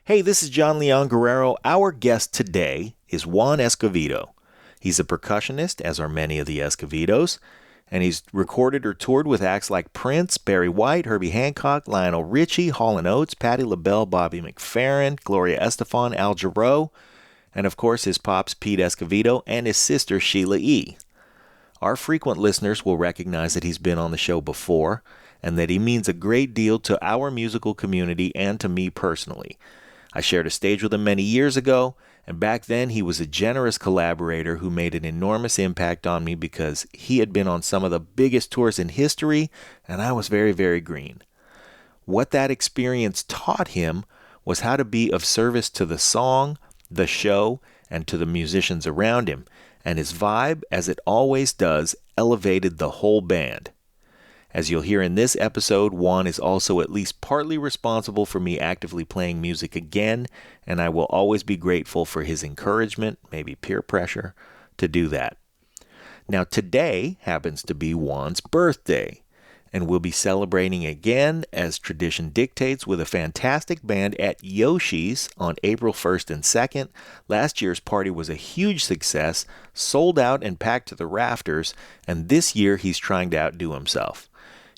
Hey, this is John Leon Guerrero. Our guest today is Juan Escovedo. He's a percussionist, as are many of the Escovedos, and he's recorded or toured with acts like Prince, Barry White, Herbie Hancock, Lionel Richie, Hall & Oates, Patti LaBelle, Bobby McFerrin, Gloria Estefan, Al Jarreau, and of course his pops Pete Escovedo and his sister Sheila E. Our frequent listeners will recognize that he's been on the show before and that he means a great deal to our musical community and to me personally. I shared a stage with him many years ago, and back then he was a generous collaborator who made an enormous impact on me because he had been on some of the biggest tours in history, and I was very, very green. What that experience taught him was how to be of service to the song, the show, and to the musicians around him, and his vibe, as it always does, elevated the whole band. As you'll hear in this episode, Juan is also at least partly responsible for me actively playing music again, and I will always be grateful for his encouragement, maybe peer pressure, to do that. Now, today happens to be Juan's birthday, and we'll be celebrating again, as tradition dictates, with a fantastic band at Yoshii's on April 1st and 2nd. Last year's party was a huge success, sold out and packed to the rafters, and this year he's trying to outdo himself.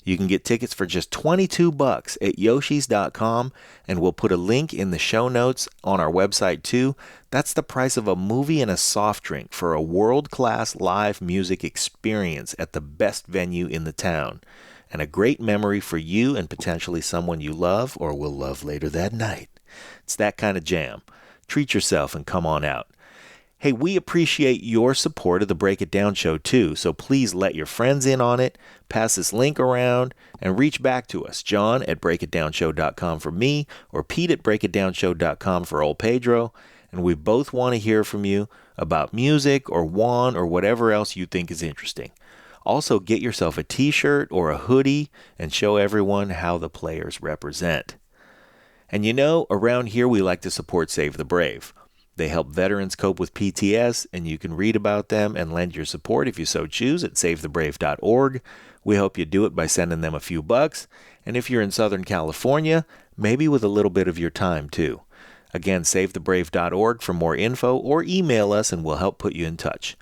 You can get tickets for just $22 at yoshis.com, and we'll put a link in the show notes on our website too. That's the price of a movie and a soft drink for a world-class live music experience at the best venue in the town. And a great memory for you and potentially someone you love or will love later that night. It's that kind of jam. Treat yourself and come on out. Hey, we appreciate your support of the Break It Down Show too, so please let your friends in on it, pass this link around, and reach back to us. John at breakitdownshow.com for me, or Pete at breakitdownshow.com for old Pedro, and we both want to hear from you about music or Juan or whatever else you think is interesting. Also, get yourself a t-shirt or a hoodie and show everyone how the players represent. And you know, around here we like to support Save the Brave. They help veterans cope with PTS, and you can read about them and lend your support if you so choose at savethebrave.org. We hope you do it by sending them a few bucks, and if you're in Southern California, maybe with a little bit of your time too. Again, savethebrave.org for more info, or email us and we'll help put you in touch.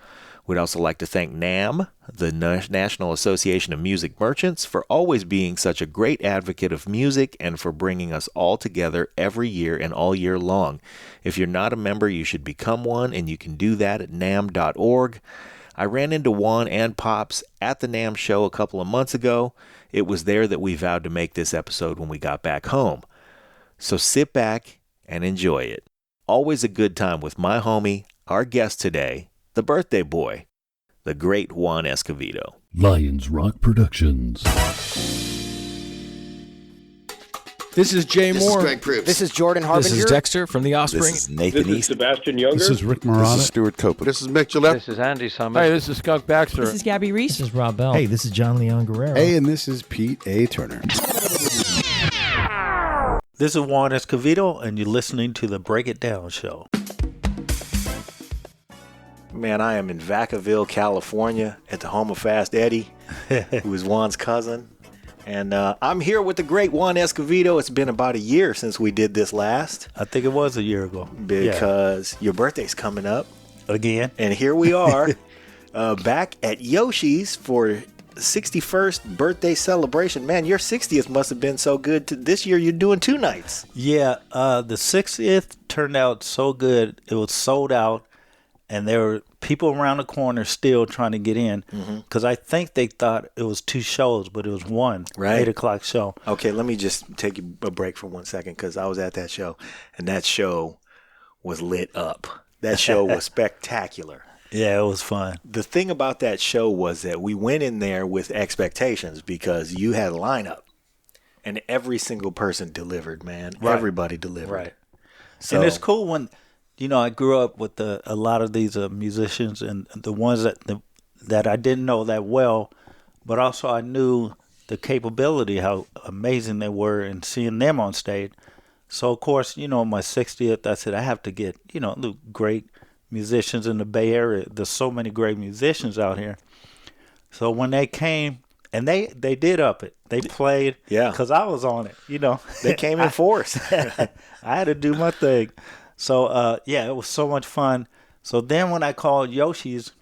We'd also like to thank NAM, the National Association of Music Merchants, for always being such a great advocate of music and for bringing us all together every year and all year long. If you're not a member, you should become one, and you can do that at nam.org. I ran into Juan and Pops at the NAM show a couple of months ago. It was there that we vowed to make this episode when we got back home. So sit back and enjoy it. Always a good time with my homie, our guest today, the birthday boy, the great Juan Escovedo. Lions Rock Productions. This is Jay This Moore. is Greg Proops. This is Jordan Harbinger. This is Dexter from The Offspring. This is Nathan This is East. Sebastian Younger. This is Rick Morata. This is Stuart Copeland. This is Mick Gillette. This is Andy Summers. Hey, this is Skunk Baxter. This is Gabby Reese. This is Rob Bell. Hey, this is John Leon Guerrero. Hey, and this is Pete A. Turner. This is Juan Escovedo, and you're listening to the Break It Down Show. Man, I am in Vacaville, California, at the home of Fast Eddie, who is Juan's cousin. And I'm here with the great Juan Escovedo. It's been about a year since we did this last. I think it was a year ago. Because your birthday's coming up. Again. And here we are, back at Yoshii's for 61st birthday celebration. Man, your 60th must have been so good. This year you're doing 2 nights. Yeah, the 60th turned out so good. It was sold out. And there were people around the corner still trying to get in because I think they thought it was 2 shows, but it was one, right? 8 o'clock show. Okay, let me just take a break for 1 second because I was at that show, and that show was lit up. That show was spectacular. Yeah, it was fun. The thing about that show was that we went in there with expectations because you had a lineup, and every single person delivered, man. Right. Everybody delivered. Right. So, and it's cool when... You know, I grew up with a lot of these musicians, and the ones that I didn't know that well, but also I knew the capability, how amazing they were, and seeing them on stage. So, of course, you know, my 60th, I said I have to get, you know, the great musicians in the Bay Area. There's so many great musicians out here. So when they came, And they did up it. They played. Yeah. Because I was on it, you know. They came in force. I had to do my thing. So, yeah, it was so much fun. So then when I called Yoshi's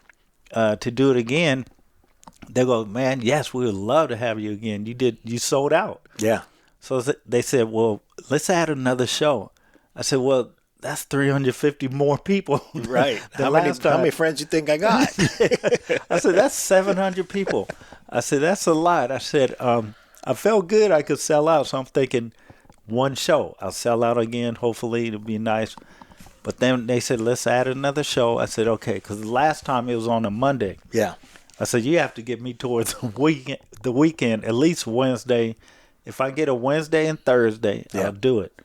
to do it again, they go, man, yes, we would love to have you again. You sold out. Yeah. So they said, well, let's add another show. I said, well, that's 350 more people. Right. than How last time. many friends you think I got? I said, that's 700 people. I said, that's a lot. I said, I felt good I could sell out. So I'm thinking one show. I'll sell out again. Hopefully it'll be nice. But then they said, let's add another show. I said, okay, because the last time it was on a Monday. Yeah. I said, you have to get me towards the weekend, at least Wednesday. If I get a Wednesday and Thursday, Yeah. I'll do it.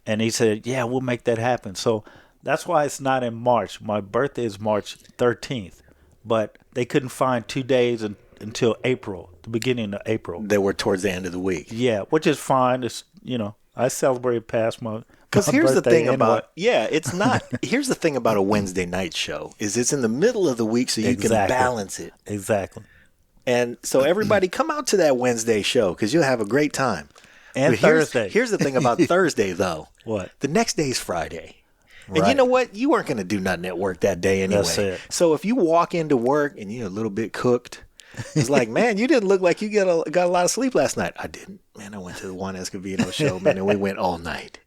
And he said, yeah, we'll make that happen. So that's why it's not in March. My birthday is March 13th. But they couldn't find 2 days until April, the beginning of April. They were towards the end of the week. Yeah, which is fine. It's, I celebrate past my Because here's the birthday thing anyway. about, it's not, here's the thing about a Wednesday night show is it's in the middle of the week so you can Exactly. balance it. Exactly. And so everybody come out to that Wednesday show because you'll have a great time. And But here's- Thursday. Here's the thing about Thursday, though. What? The next day's Friday. And you Right. know what? You weren't going to do nothing at work that day anyway. That's it. So if you walk into work and you're a little bit cooked, it's like, man, you didn't look like you got a lot of sleep last night. I didn't. Man, I went to the Juan Escovedo show, man, and we went all night.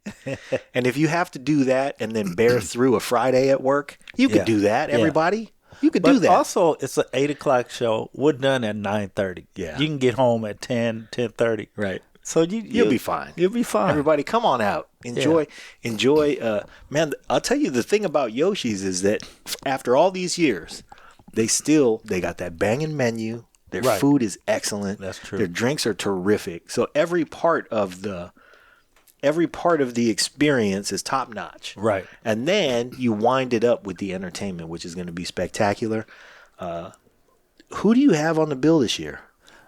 And if you have to do that and then bear through a Friday at work, you could Yeah. do that, Yeah. everybody. You could But do that. also, it's an 8 o'clock show. We're done at 9:30. Yeah. You can get home at 10:30. Right. So You'll be fine. You'll be fine. Everybody, come on out. Enjoy. Man, I'll tell you the thing about Yoshi's is that after all these years, they got that banging menu. Their Right. food is excellent. That's true. Their drinks are terrific. So every part of the experience is top notch. Right. And then you wind it up with the entertainment, which is going to be spectacular. Who do you have on the bill this year?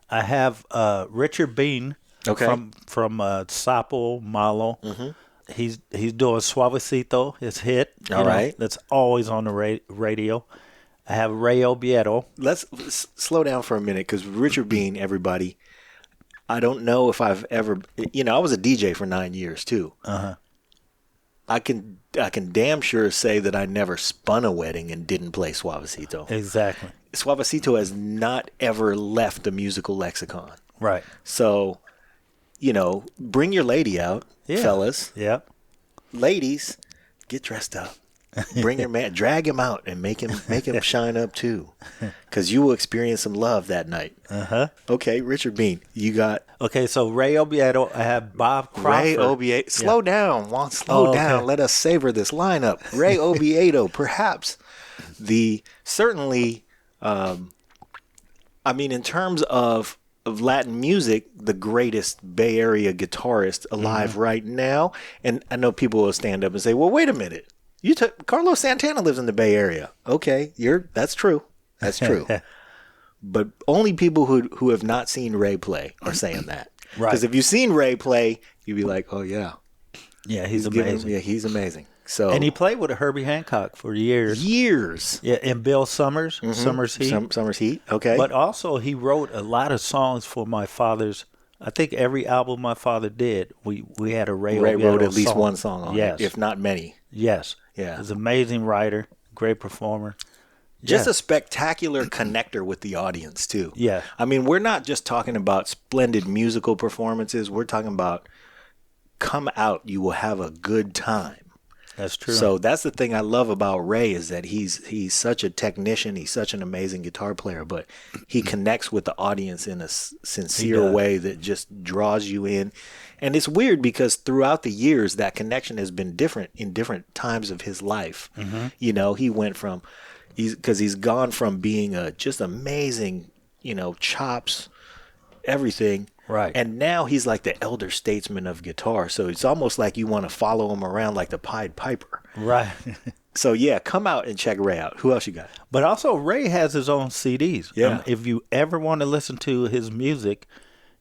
I have Richard Bean Okay. from Sapo Malo. Mm-hmm. He's doing Suavecito, his hit. All right. That's always on the radio. I have Ray Oviedo. Let's slow down for a minute because Richard Bean, everybody, I don't know if I've ever, I was a DJ for 9 years too. Uh-huh. I can damn sure say that I never spun a wedding and didn't play Suavecito. Exactly. Suavecito has not ever left the musical lexicon. Right. So, bring your lady out, Yeah. fellas. Yeah. Ladies, get dressed up. Bring your man, drag him out, and make him shine up too, because you will experience some love that night. Okay, Richard Bean, you got Okay, so Ray Oviedo. I have Bob Crawford. Ray Oviedo. Slow down, Juan. Slow down. okay. Let us savor this lineup. Ray Oviedo, perhaps certainly. In terms of Latin music, the greatest Bay Area guitarist alive right now. And I know people will stand up and say, "Well, wait a minute. Carlos Santana lives in the Bay Area." Okay, that's true. That's true. But only people who have not seen Ray play are saying that. Right. Because if you've seen Ray play, you'd be like, "Oh yeah, Yeah, he's amazing. he's amazing." So And he played with Herbie Hancock for years. years. Yeah, and Bill Summers, Summers Heat. Summer's Heat. Okay. But also, he wrote a lot of songs for my father's. I think every album my father did, we had a Ray Oviedo wrote at least song. one song on Yes. it, if not many. Yes. Yeah. He's an amazing writer, great performer. Just Yeah. a spectacular connector with the audience, too. Yeah. We're not just talking about splendid musical performances. We're talking about come out, you will have a good time. That's true. So that's the thing I love about Ray is that he's such a technician. He's such an amazing guitar player, but he connects with the audience in a sincere does. way that just draws you in. And it's weird because throughout the years, that connection has been different in different times of his life. He went from, he's gone from being just amazing, chops, everything. Right. And now he's like the elder statesman of guitar. So it's almost like you want to follow him around like the Pied Piper. right. So yeah, come out and check Ray out. Who else you got? But also, Ray has his own CDs. Yeah. If you ever want to listen to his music,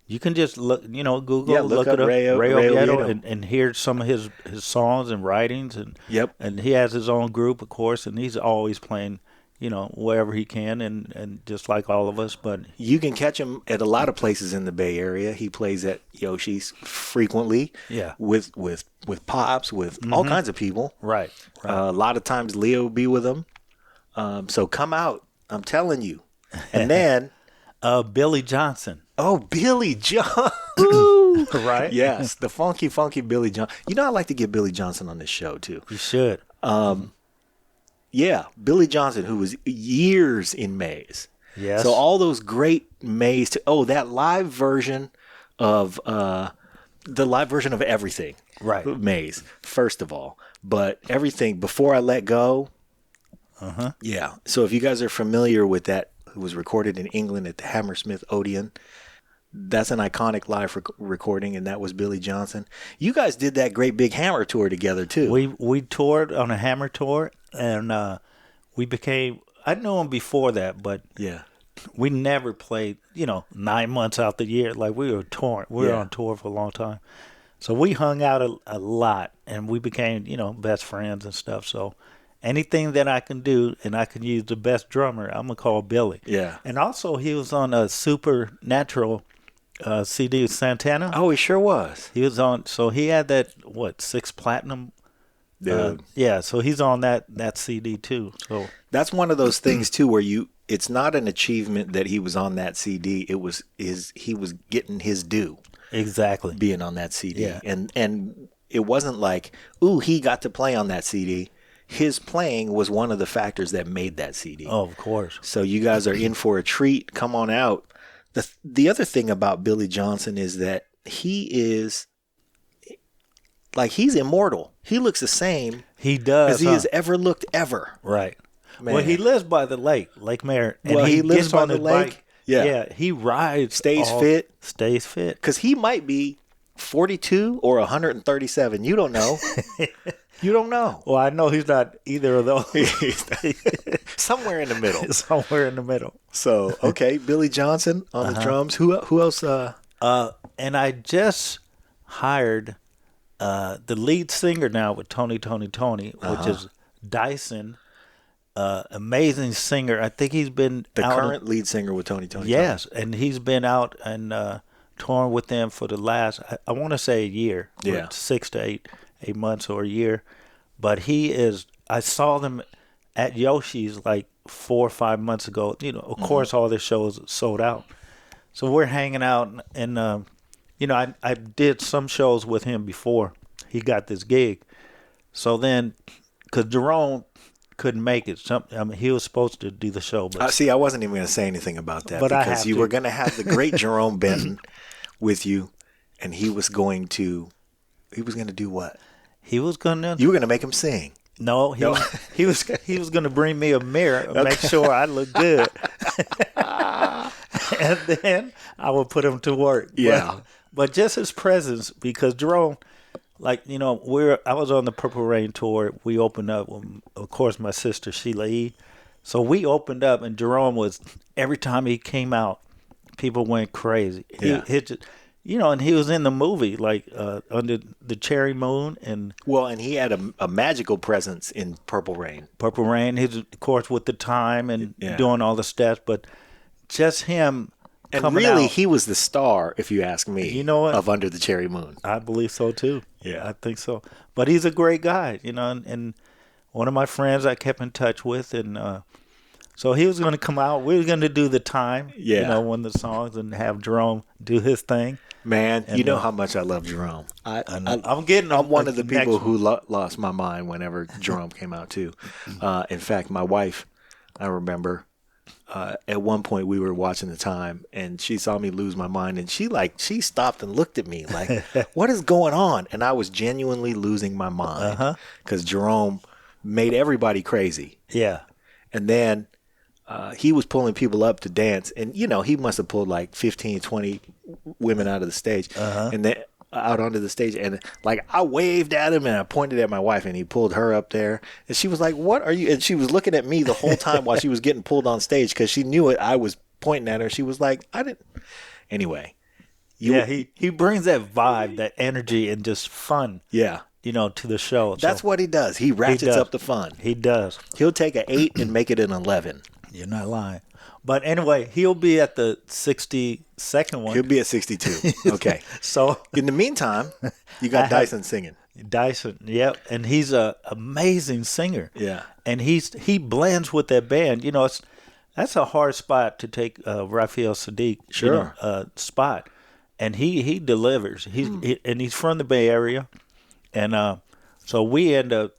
you can just look, Google, Yeah, look up it up, Ray Oviedo, Oviedo. and hear some of his songs and writings. And Yep. And he has his own group, of course, and he's always playing wherever he can, and just like all of us. But You can catch him at a lot of places in the Bay Area. He plays at Yoshi's frequently. Yeah. With Pops, with all kinds of people. right. A lot of times Leo will be with him. So come out. I'm telling you. And then, Billy Johnson. oh, Billy John. Right? Yes, the funky Billy John. I like to get Billy Johnson on this show, too. You should. Yeah, Billy Johnson, who was years in Maze. Yes. So all those great Maze. That live version of everything. Right. Maze, first of all. But everything Before I Let Go. Uh-huh. Yeah. So if you guys are familiar with that, it was recorded in England at the Hammersmith Odeon. That's an iconic live recording, and that was Billy Johnson. You guys did that great big Hammer tour together, too. We toured on a Hammer tour, and we became. I knew him before that, but Yeah. we never played. 9 months out the year. Like we were touring. We were Yeah. on tour for a long time, so we hung out a lot, and we became best friends and stuff. So anything that I can do, and I can use the best drummer, I'm gonna call Billy. Yeah. And also, he was on a Supernatural CD with Santana. Oh, he sure was. He was on, so he had that 6 platinum. Dude. Yeah, so he's on that CD too. So That's one of those things too where it's not an achievement that he was on that CD. It was he was getting his due exactly. being on that CD. Yeah. And it wasn't like, ooh, he got to play on that CD. His playing was one of the factors that made that CD. Oh, of course. So you guys are in for a treat. Come on out. The other thing about Billy Johnson is that he's immortal. He looks the same He does. as he has ever looked ever. Right. Man. Well, he lives by the lake, Lake Merritt. And Well, he lives gets by on the his lake? bike. Yeah. Yeah, he rides. Stays fit? Stays fit. Because he might be 42 or 137. You don't know. You don't know. Well, I know he's not either of those. Somewhere in the middle. Somewhere in the middle. So, okay, Billy Johnson on the drums. Who else? And I just hired the lead singer now with Tony, which is Dyson. Amazing singer. I think he's been The out current lead singer with Tony. Yes, and he's been out and touring with them for the last, I want to say a year. Yeah. 6 to 8 months or a year. But I saw them at Yoshi's like 4 or 5 months ago. Of course, all their shows sold out. So we're hanging out, and I did some shows with him before he got this gig. So then, because Jerome couldn't make it, he was supposed to do the show. But See, I wasn't even going to say anything about that But I because have you to. were going to have the great Jerome Benton with you, and he was going to do what? he was going to. You were going to make him sing. No, he was going to bring me a mirror and make sure I look good, and then I would put him to work. Yeah. but just his presence, because Jerome, I was on the Purple Rain tour. We opened up with, of course, my sister Sheila E. So we opened up, and Jerome was, every time he came out, people went crazy. Yeah. And he was in the movie, Under the Cherry Moon and And he had a magical presence in Purple Rain. Purple Rain. He's, of course, with the time and Yeah. doing all the steps, but just him And coming really, out, he was the star, if you ask me, You know what? of Under the Cherry Moon. I believe so too. Yeah. I think so. But he's a great guy, and one of my friends I kept in touch with, and so he was going to come out. We were going to do the time, Yeah. one of the songs, and have Jerome do his thing. Man, And, you know how much I love Jerome. I'm one of the people who lost my mind whenever Jerome came out too. In fact, my wife, I remember, at one point we were watching the time, and she saw me lose my mind, and she stopped and looked at me like, "What is going on?" And I was genuinely losing my mind because Jerome made everybody crazy, Yeah. and then. He was pulling people up to dance, and he must have pulled like 15, 20 women out of the stage, and then out onto the stage, and I waved at him and I pointed at my wife, and he pulled her up there, and she was like, "What are you?" And she was looking at me the whole time while she was getting pulled on stage because she knew it. I was pointing at her. She was like, "I didn't." Anyway, He brings that vibe, that energy, and just fun. yeah. to the show. That's what he does. He ratchets does. up the fun. He does. He'll take an 8 and make it an 11. You're not lying. But anyway, he'll be at the 62nd one. He'll be at 62. Okay. So in the meantime, you got Dyson singing. Dyson, yep, and he's a amazing singer. Yeah. And he blends with that band. That's a hard spot to take Raphael Sadiq spot, and he delivers. He's from the Bay Area, and so we end up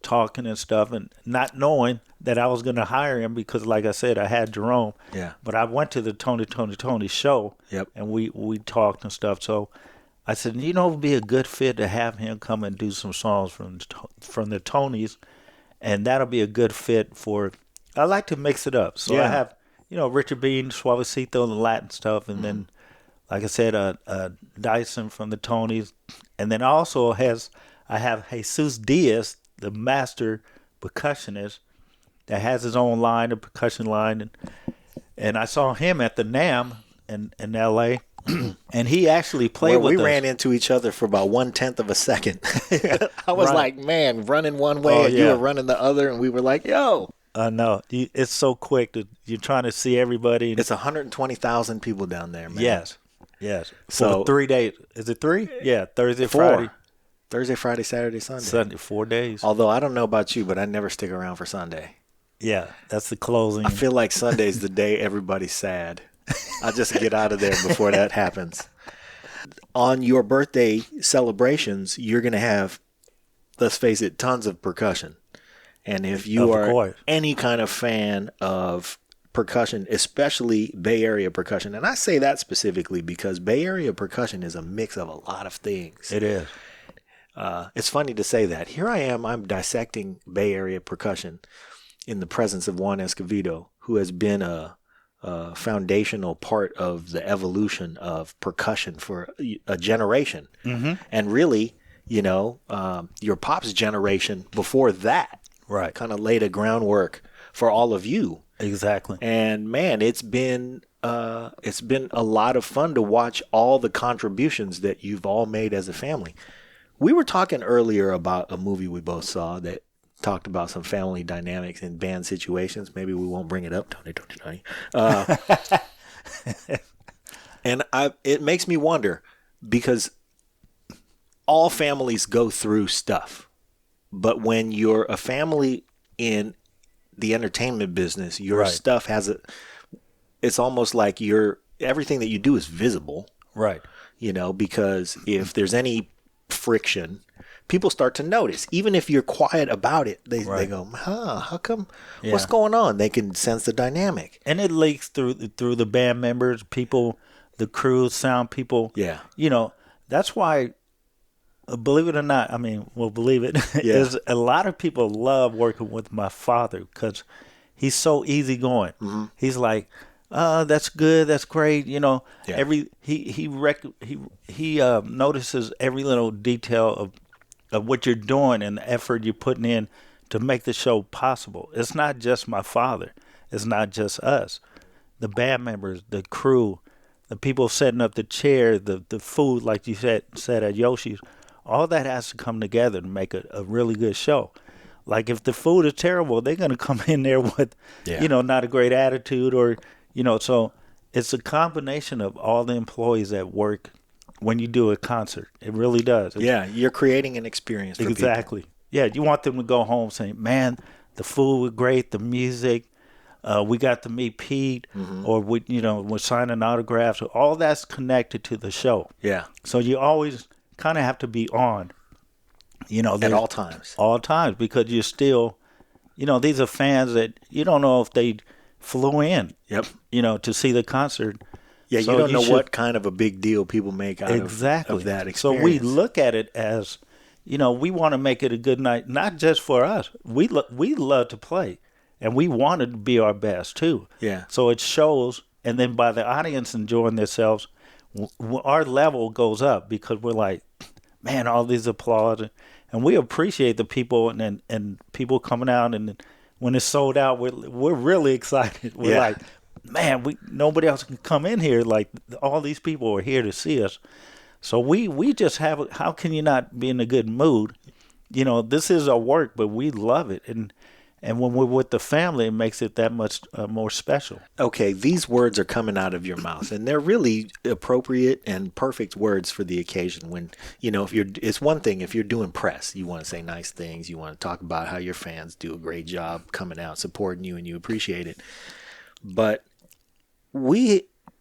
talking and stuff, and not knowing that I was going to hire him because, like I said, I had Jerome. Yeah. But I went to the Tony show. Yep. And we talked and stuff. So I said, it would be a good fit to have him come and do some songs from the Tonys, and that'll be a good fit for. I like to mix it up. So I have, Richard Bean, Suavecito, the Latin stuff, and then, like I said, Dyson from the Tonys, and then also I have Jesus Diaz, the master percussionist, that has his own line, a percussion line, and I saw him at the NAMM in L.A. and he actually played with us. We ran into each other for about 1/10 of a second. I was like, man, running one way and you were running the other, and we were like, yo. No, it's so quick. You're trying to see everybody. It's 120,000 people down there, man. Yes. So for 3 days. Is it 3? Yeah, Thursday, 4. Friday. Thursday, Friday, Saturday, Sunday. 4 days. Although I don't know about you, but I never stick around for Sunday. Yeah, that's the closing. I feel like Sunday's the day everybody's sad. I just get out of there before that happens. On your birthday celebrations, you're going to have, let's face it, tons of percussion. And if you are any kind of fan of percussion, especially Bay Area percussion, and I say that specifically because Bay Area percussion is a mix of a lot of things. It is. It's funny to say that. Here I am, I'm dissecting Bay Area percussion in the presence of Juan Escovedo, who has been a foundational part of the evolution of percussion for a generation. Mm-hmm. And really, your pop's generation before that kind of laid a groundwork for all of you. Exactly. And man, it's been a lot of fun to watch all the contributions that you've all made as a family. We were talking earlier about a movie we both saw that talked about some family dynamics in band situations. Maybe we won't bring it up, Tony. And it makes me wonder, because all families go through stuff. But when you're a family in the entertainment business, your stuff it's almost like everything that you do is visible. Right. Because if there's any friction, people start to notice. Even if you're quiet about it, they go, how come? Yeah. What's going on? They can sense the dynamic. And it leaks through the band members, people, the crew, sound people. Yeah. That's why, believe it or not, believe it, is a lot of people love working with my father because he's so easygoing. Mm-hmm. He's like, that's good, that's great. He notices every little detail of what you're doing and the effort you're putting in to make the show possible. It's not just my father. It's not just us. The band members, the crew, the people setting up the chair, the food, like you said at Yoshi's, all that has to come together to make a really good show. Like if the food is terrible, they're going to come in there with, not a great attitude or, so it's a combination of all the employees that work when you do a concert. It really does. You're creating an experience for exactly. people. Yeah, you want them to go home saying, man, the food was great, the music, we got to meet Pete, or we're signing autographs. All that's connected to the show. Yeah. So you always kind of have to be on, at all times. All times, because you're still, these are fans that you don't know if they flew in, to see the concert. Yeah, so you don't know what kind of a big deal people make out of that experience. So we look at it as, we want to make it a good night, not just for us. We love to play, and we want it to be our best too. Yeah. So it shows, and then by the audience enjoying themselves, our level goes up because we're like, man, all these applause, and we appreciate the people and people coming out, and when it's sold out, we're really excited. We're like, man, nobody else can come in here. Like all these people are here to see us. So we just have. How can you not be in a good mood? this is our work, but we love it. And when we're with the family, it makes it that much more special. Okay, these words are coming out of your mouth, and they're really appropriate and perfect words for the occasion. When, it's one thing if you're doing press, you want to say nice things, you want to talk about how your fans do a great job coming out, supporting you, and you appreciate it. But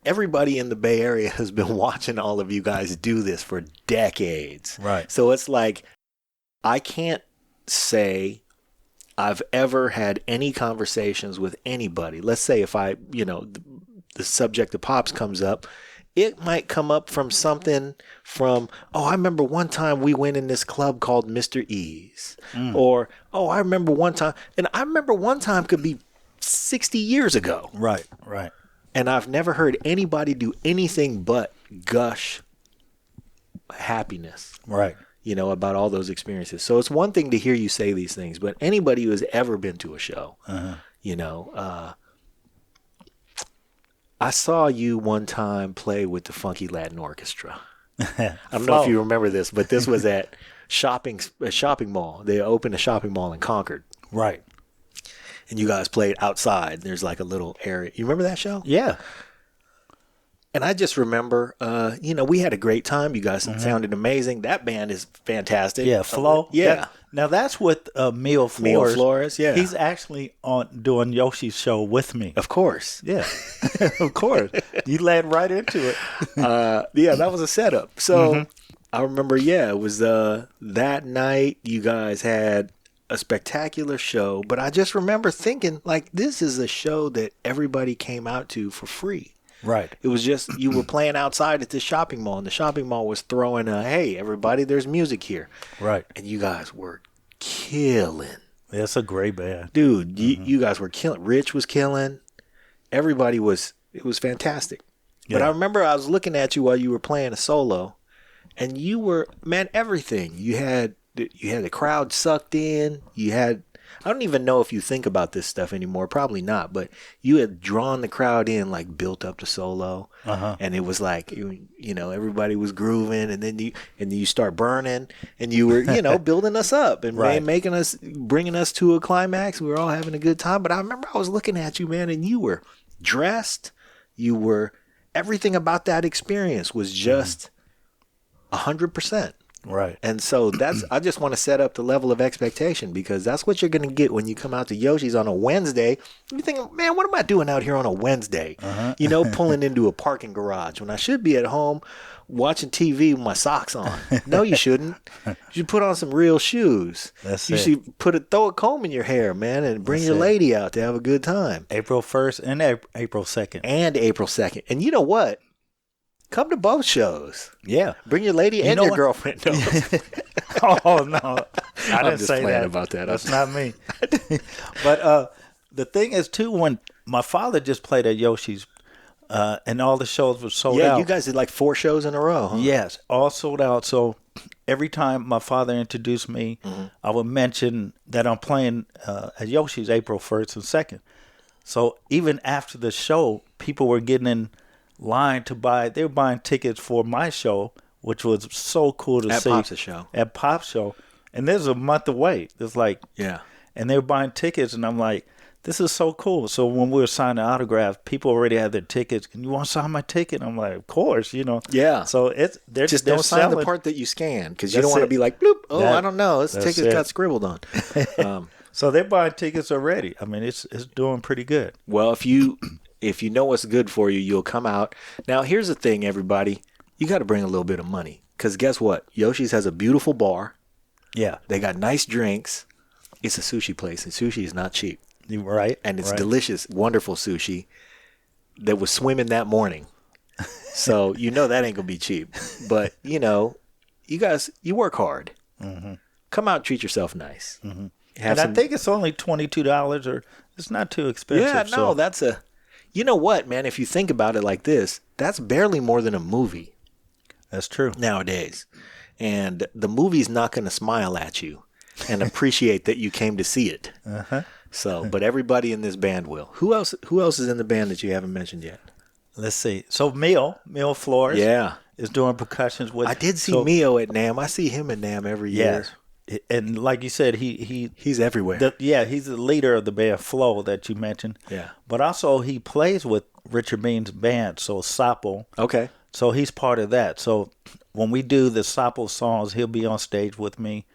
everybody in the Bay Area has been watching all of you guys do this for decades. Right. So it's like, I can't say I've ever had any conversations with anybody. Let's say if the subject of Pops comes up, it might come up from something from, I remember one time we went in this club called Mr. E's. Or, I remember one time. And I remember one time could be 60 years ago. Right. And I've never heard anybody do anything but gush happiness. Right. About all those experiences. So it's one thing to hear you say these things, but anybody who has ever been to a show, I saw you one time play with the Funky Latin Orchestra. I don't know if you remember this, but this was at a shopping mall. They opened a shopping mall in Concord. Right. And you guys played outside. There's like a little area. You remember that show? Yeah. And I just remember, we had a great time. You guys sounded amazing. That band is fantastic. Yeah, Flo. Yeah. Now that's with Mio Flores. Mio Flores, yeah. He's actually doing Yoshi's show with me. Of course. Yeah, of course. You led right into it. That was a setup. So I remember, it was that night you guys had a spectacular show. But I just remember thinking, like, this is a show that everybody came out to for free. Right. It was just, you were playing outside at the shopping mall, and the shopping mall was throwing hey, everybody, there's music here. Right. And you guys were killing. It's a great band. Dude, you guys were killing. Rich was killing. Everybody it was fantastic. Yeah. But I remember I was looking at you while you were playing a solo, and you were, man, everything. You had the crowd sucked in. I don't even know if you think about this stuff anymore. Probably not. But you had drawn the crowd in, like built up the solo, and it was like everybody was grooving, and then you start burning, and you were building us up and bringing us to a climax. We were all having a good time. But I remember I was looking at you, man, and you were dressed. Everything about that experience was just 100%. Right. And so I just want to set up the level of expectation, because that's what you're going to get when you come out to Yoshi's on a Wednesday. You think, man, what am I doing out here on a Wednesday? Pulling into a parking garage when I should be at home watching TV with my socks on. No, you shouldn't. You should put on some real shoes. You should throw a comb in your hair, man, and bring your lady out to have a good time. April 1st and April 2nd. And April 2nd. And you know what? Come to both shows. Yeah. Bring your lady and your girlfriend. No. Oh, no. I didn't just say playing that. about that. That's not me. But the thing is, too, when my father just played at Yoshi's, and all the shows were sold out. Yeah, you guys did like 4 shows in a row, huh? Yes, all sold out. So every time my father introduced me, I would mention that I'm playing at Yoshi's April 1st and 2nd. So even after the show, people were getting in line to buy. They were buying tickets for my show, which was so cool to see. At Pop's show. And there's a month away. It's like, and they were buying tickets, and I'm like, this is so cool. So when we were signing autographs, people already had their tickets. Can you want to sign my ticket? I'm like, of course, Yeah. So they're just don't sign the part that you scan, because you don't want to be like, bloop. Oh, I don't know. This ticket got scribbled on. So they're buying tickets already. I mean, it's doing pretty good. Well, if you know what's good for you, you'll come out. Now, here's the thing, everybody. You got to bring a little bit of money, because guess what? Yoshi's has a beautiful bar. Yeah. They got nice drinks. It's a sushi place, and sushi is not cheap. Right. And it's delicious, wonderful sushi that was swimming that morning. So that ain't going to be cheap. But, you guys, you work hard. Mm-hmm. Come out and treat yourself nice. Mm-hmm. I think it's only $22, or it's not too expensive. Yeah, no, that's you know what, man? If you think about it like this, that's barely more than a movie. That's true. Nowadays. And the movie's not going to smile at you and appreciate that you came to see it. So, but everybody in this band will. Who else is in the band that you haven't mentioned yet? Let's see. So Mio Flores is doing percussions with. I did see Mio at NAMM. I see him at NAMM every year. Yes. and like you said, He's everywhere. he's the leader of the band Flow that you mentioned. Yeah. But also he plays with Richard Bean's band, so Sapo. Okay. So he's part of that. So when we do the Sapo songs, he'll be on stage with me,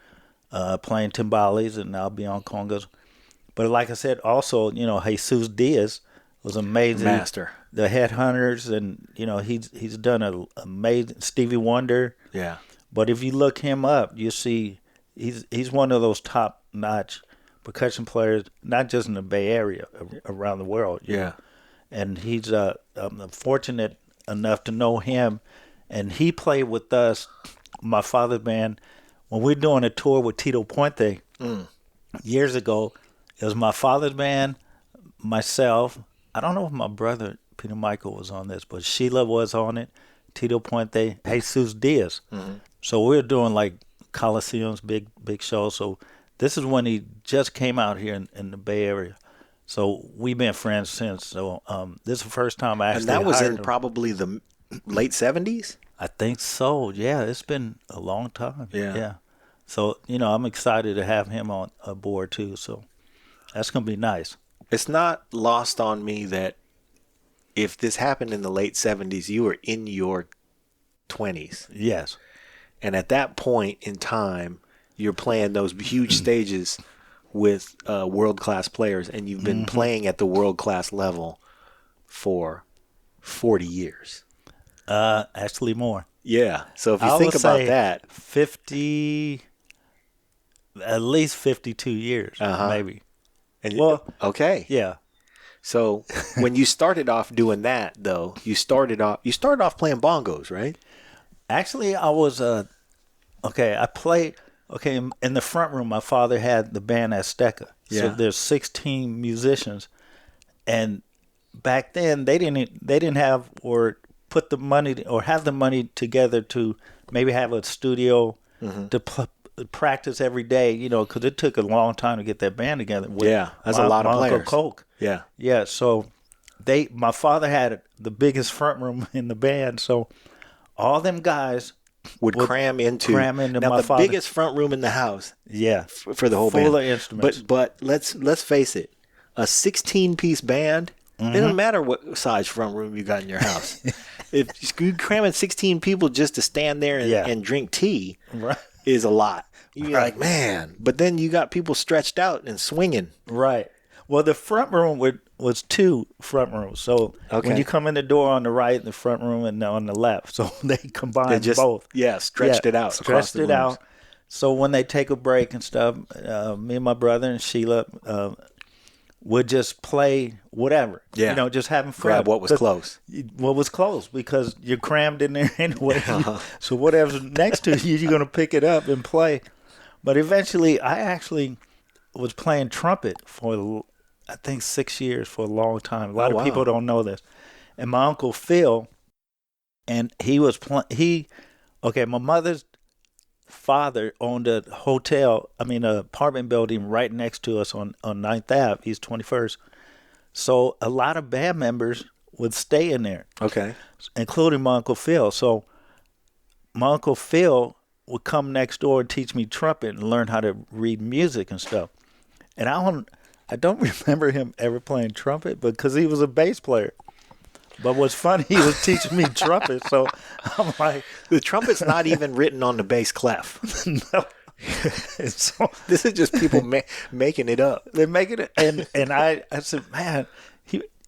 playing timbales, and I'll be on congas. But like I said, also, Jesus Diaz was amazing. Master. The Headhunters, and he's done an amazing Stevie Wonder. Yeah. But if you look him up, you see he's one of those top-notch percussion players, not just in the Bay Area, around the world. Yeah. And he's I'm fortunate enough to know him, and he played with us, my father's band, when we're doing a tour with Tito Puente years ago. It was my father's band, myself. I don't know if my brother Peter Michael was on this, but Sheila was on it. Tito Puente, Jesus Diaz. Mm-hmm. So we were doing like Coliseums, big shows. So this is when he just came out here in the Bay Area. So we've been friends since. So this is the first time I actually And that was in him. probably the late 70s? I think so. Yeah, it's been a long time. Yeah. So, I'm excited to have him on aboard too. So that's going to be nice. It's not lost on me that if this happened in the late 70s, you were in your 20s. Yes. And at that point in time, you're playing those huge stages with world-class players, and you've been playing at the world-class level for 40 years. Actually more. Yeah. So if you think about that. 50, at least 52 years, maybe. And okay. Yeah. So when you started off doing that, though, you started off playing bongos, right? Actually, I was I played in the front room. My father had the band Azteca. Yeah. So there's 16 musicians, and back then they didn't have or put the money or have the money together to maybe have a studio to practice every day. Because it took a long time to get that band together. That's a lot of players. Uncle Coke. Yeah. Yeah. So my father had the biggest front room in the band. So all them guys would cram into now the biggest front room in the house. Yeah, for the whole band. Full of instruments. But let's face it, a 16-piece band. It doesn't matter what size front room you got in your house. If you cramming 16 people just to stand there and drink tea, is a lot. You're like, man. But then you got people stretched out and swinging. Right. Well, the front room was two front rooms. So when you come in the door on the right, the front room, and on the left, so they combined both. Yeah, stretched it out. Stretched it out. So when they take a break and stuff, me and my brother and Sheila would just play whatever. Yeah. Just having fun. Grab what was close. What was close, because you're crammed in there anyway. So whatever's next to you, you're going to pick it up and play. But eventually, I actually was playing trumpet for, I think, 6 years, for a long time. A lot of people don't know this. And my Uncle Phil, and he was my mother's father owned a apartment building right next to us on 9th Ave, East 21st. So a lot of band members would stay in there. Okay. Including my Uncle Phil. So my Uncle Phil would come next door and teach me trumpet and learn how to read music and stuff. And I don't remember him ever playing trumpet because he was a bass player. But what's funny, he was teaching me trumpet, so I'm like... The trumpet's not even written on the bass clef. No. So, this is just people making it up. They're making it, and I said, man,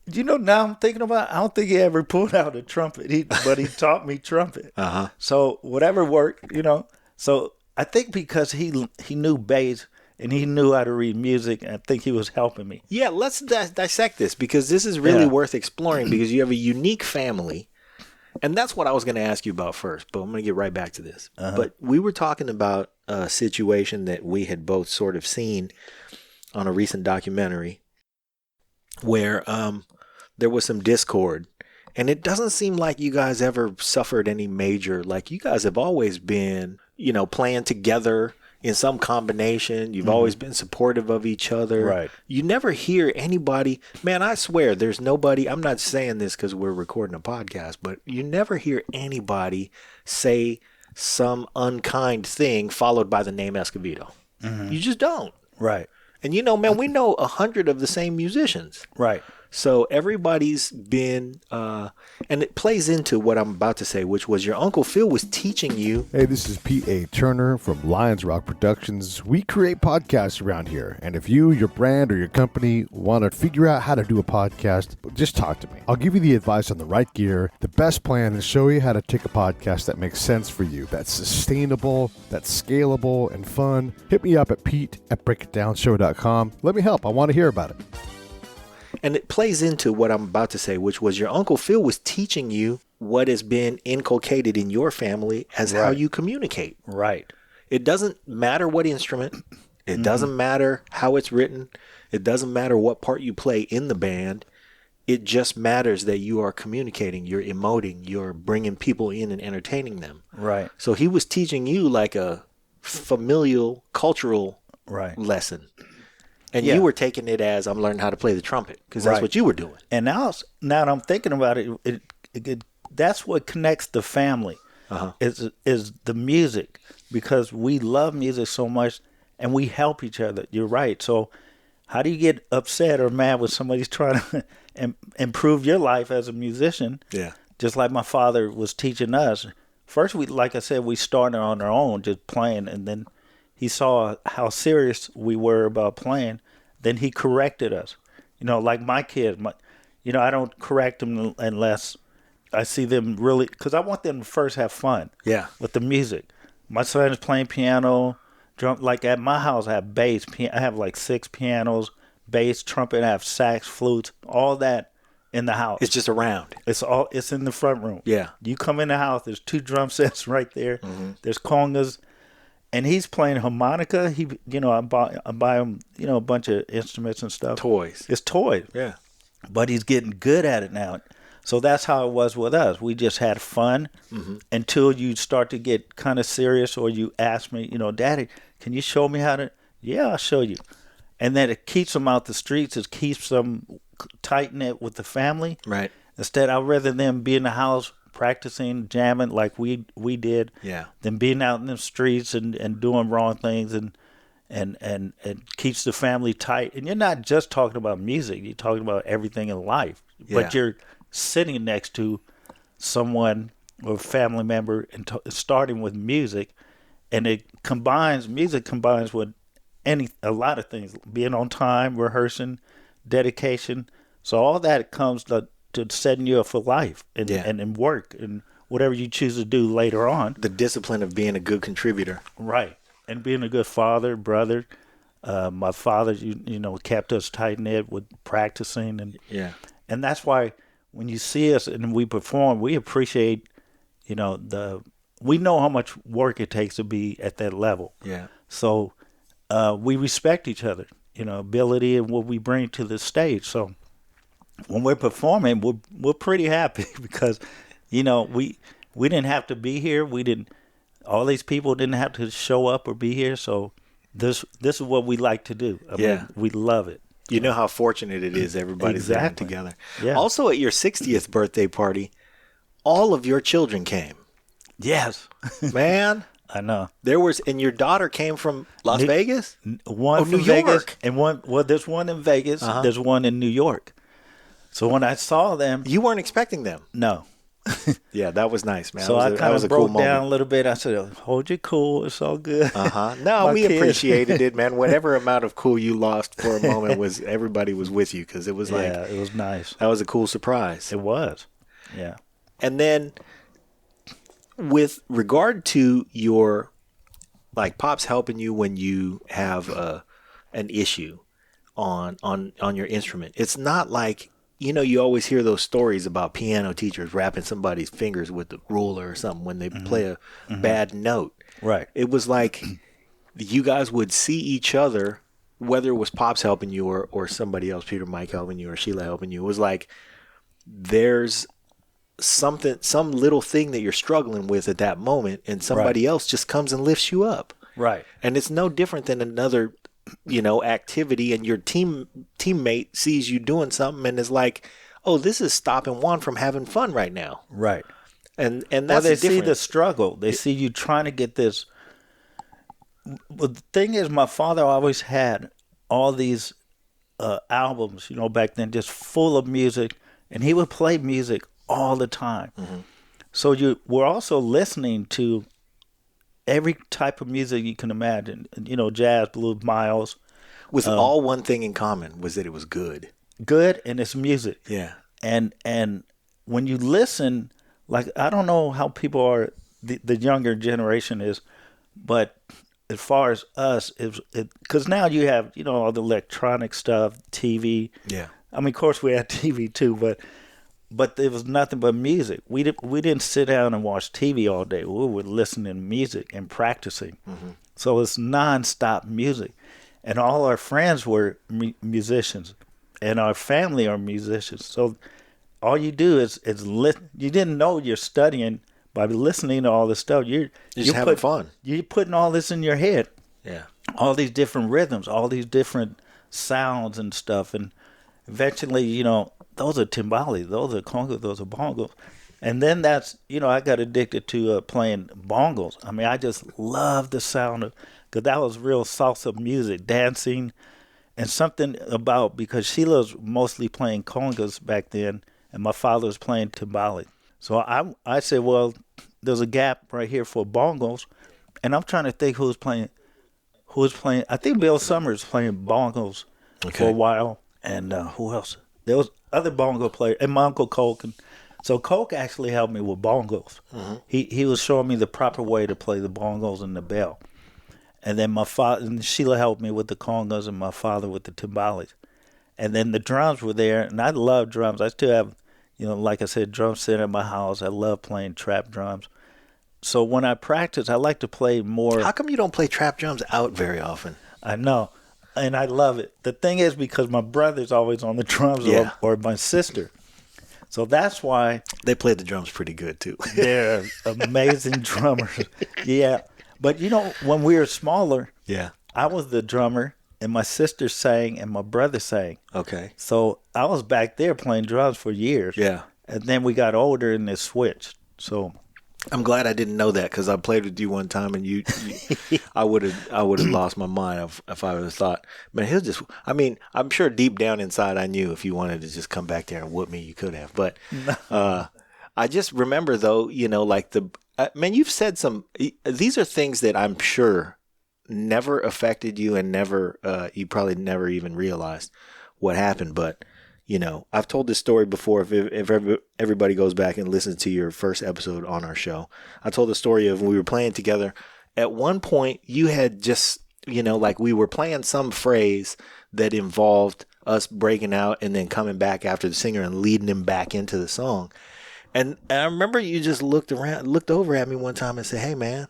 now I'm thinking about it, I don't think he ever pulled out a trumpet, but he taught me trumpet. So whatever worked, So I think because he knew bass, and he knew how to read music, and I think he was helping me. Yeah, let's dissect this, because this is really worth exploring, because you have a unique family, and that's what I was going to ask you about first, but I'm going to get right back to this. But we were talking about a situation that we had both sort of seen on a recent documentary where there was some discord, and it doesn't seem like you guys ever suffered any major, like you guys have always been, playing together in some combination. You've always been supportive of each other. Right. You never hear anybody, man, I swear there's nobody, I'm not saying this because we're recording a podcast, but you never hear anybody say some unkind thing followed by the name Escovedo. You just don't. Right. And man, we know 100 of the same musicians. Right. So everybody's been, and it plays into what I'm about to say, which was your Uncle Phil was teaching you. Hey, this is P.A. Turner from Lions Rock Productions. We create podcasts around here. And if you, your brand, or your company want to figure out how to do a podcast, just talk to me. I'll give you the advice on the right gear, the best plan, and show you how to take a podcast that makes sense for you, that's sustainable, that's scalable, and fun. Hit me up at pete@breakitdownshow.com. Let me help. I want to hear about it. And it plays into what I'm about to say, which was your Uncle Phil was teaching you what has been inculcated in your family as how you communicate. Right. It doesn't matter what instrument. It doesn't matter how it's written. It doesn't matter what part you play in the band. It just matters that you are communicating, you're emoting, you're bringing people in and entertaining them. Right. So he was teaching you like a familial, cultural Right. lesson. And Yeah. you were taking it as I'm learning how to play the trumpet because that's Right. what you were doing. And now that I'm thinking about it, that's what connects the family is the music, because we love music so much and we help each other. You're right. So how do you get upset or mad when somebody's trying to improve your life as a musician? Yeah. Just like my father was teaching us. First, like I said, we started on our own just playing, and then he saw how serious we were about playing. Then he corrected us. Like my kids, I don't correct them unless I see them really, because I want them to first have fun with the music. My son is playing piano, drum. Like at my house, I have bass. I have like 6 pianos, bass, trumpet. I have sax, flutes, all that in the house. It's just around. It's in the front room. Yeah. You come in the house, there's 2 drum sets right there. There's congas. And he's playing harmonica. I buy him, a bunch of instruments and stuff. Toys. It's toys. Yeah. But he's getting good at it now. So that's how it was with us. We just had fun until you start to get kind of serious, or you ask me, Daddy, can you show me how to? Yeah, I'll show you. And then it keeps them out the streets. It keeps them tight-knit with the family. Right. Instead, I'd rather them be in the house practicing, jamming like we did, than being out in the streets and doing wrong things, and keeps the family tight. And you're not just talking about music; you're talking about everything in life. But you're sitting next to someone or a family member and starting with music, and music combines with a lot of things: being on time, rehearsing, dedication. So all that comes to setting you up for life and work and whatever you choose to do later on. The discipline of being a good contributor. Right. And being a good father, brother. My father, kept us tight-knit with practicing. And that's why when you see us and we perform, we appreciate, we know how much work it takes to be at that level. Yeah. So we respect each other, ability and what we bring to the stage. So when we're performing, we're pretty happy because, we didn't have to be here. All these people didn't have to show up or be here. So this is what we like to do. I mean, we love it. You know how fortunate it is everybody's there together. Yeah. Also at your 60th birthday party, all of your children came. Yes. Man. I know. And your daughter came from Las Vegas? One from New Vegas, York. And there's one in Vegas. There's one in New York. So when I saw them, You weren't expecting them. no. Yeah, that was nice, man. So I kind of a broke cool down a moment. little bit. I said, "Hold your cool. It's all good." No, My we kids. appreciated it, man. Whatever amount of cool you lost for a moment was everybody was with you because it was like Yeah, it was nice. that was a cool surprise. It was. Yeah. And then with regard to your like Pop's helping you when you have an issue on your instrument. It's not like you always hear those stories about piano teachers wrapping somebody's fingers with a ruler or something when they play a bad note. Right. It was like you guys would see each other, whether it was Pops helping you or somebody else, Peter Mike helping you or Sheila helping you. It was like there's some little thing that you're struggling with at that moment, and somebody else just comes and lifts you up. Right. And it's no different than another activity, and your teammate sees you doing something and is like, oh, this is stopping Juan from having fun right now. Right. And Or that's they the see the difference. struggle. They see you trying to get this. But the thing is, my father always had all these albums, back then, just full of music, and he would play music all the time. So we're also listening to every type of music you can imagine. Jazz, blues, miles, With all one thing in common was that it was good. good, and it's music. Yeah. And when you listen, like, I don't know how people are, the younger generation is, but as far as us, because now you have, all the electronic stuff, TV. Yeah. I mean, of course we had TV too, but there was nothing but music. We didn't sit down and watch TV all day. We were listening to music and practicing. So it's nonstop music, and all our friends were musicians, and our family are musicians. So all you do is listen. You didn't know you're studying by listening to all this stuff. You're just having fun. You're putting all this in your head. Yeah. All these different rhythms, all these different sounds and stuff, and eventually, those are timbales, those are congas, those are bongos. And then that's, I got addicted to playing bongos. I mean, I just love the sound of, because that was real salsa music, dancing, and something about, because Sheila was mostly playing congas back then, and my father was playing timbales. So I said, well, there's a gap right here for bongos, and I'm trying to think who's playing. I think Bill Summers playing bongos for a while, and who else? There was other bongo players, and my Uncle Coke. So Coke actually helped me with bongos. He was showing me the proper way to play the bongos and the bell. And then my father and Sheila helped me with the congas, and my father with the timbales. And then the drums were there, and I love drums. I still have, like I said, drum set at my house. I love playing trap drums. So when I practice, I like to play more. How come you don't play trap drums out very often? I know, and I love it. The thing is, because my brother's always on the drums, Yeah. or my sister. So that's why They play the drums pretty good too. they're amazing drummers. Yeah. But, when we were smaller, Yeah. I was the drummer, and my sister sang, and my brother sang. Okay. So I was back there playing drums for years. Yeah. And then we got older, and they switched. So I'm glad I didn't know that, because I played with you one time, and you I would have lost my mind if I would have thought. But he'll just. I mean, I'm sure deep down inside I knew if you wanted to just come back there and whoop me, you could have. But I just remember though, like man, you've said some. These are things that I'm sure never affected you, and never you probably never even realized what happened. But I've told this story before. If everybody goes back and listens to your first episode on our show, I told the story of when we were playing together. At one point, you had just, like we were playing some phrase that involved us breaking out and then coming back after the singer and leading him back into the song. And I remember you just looked over at me one time and said, "Hey, man,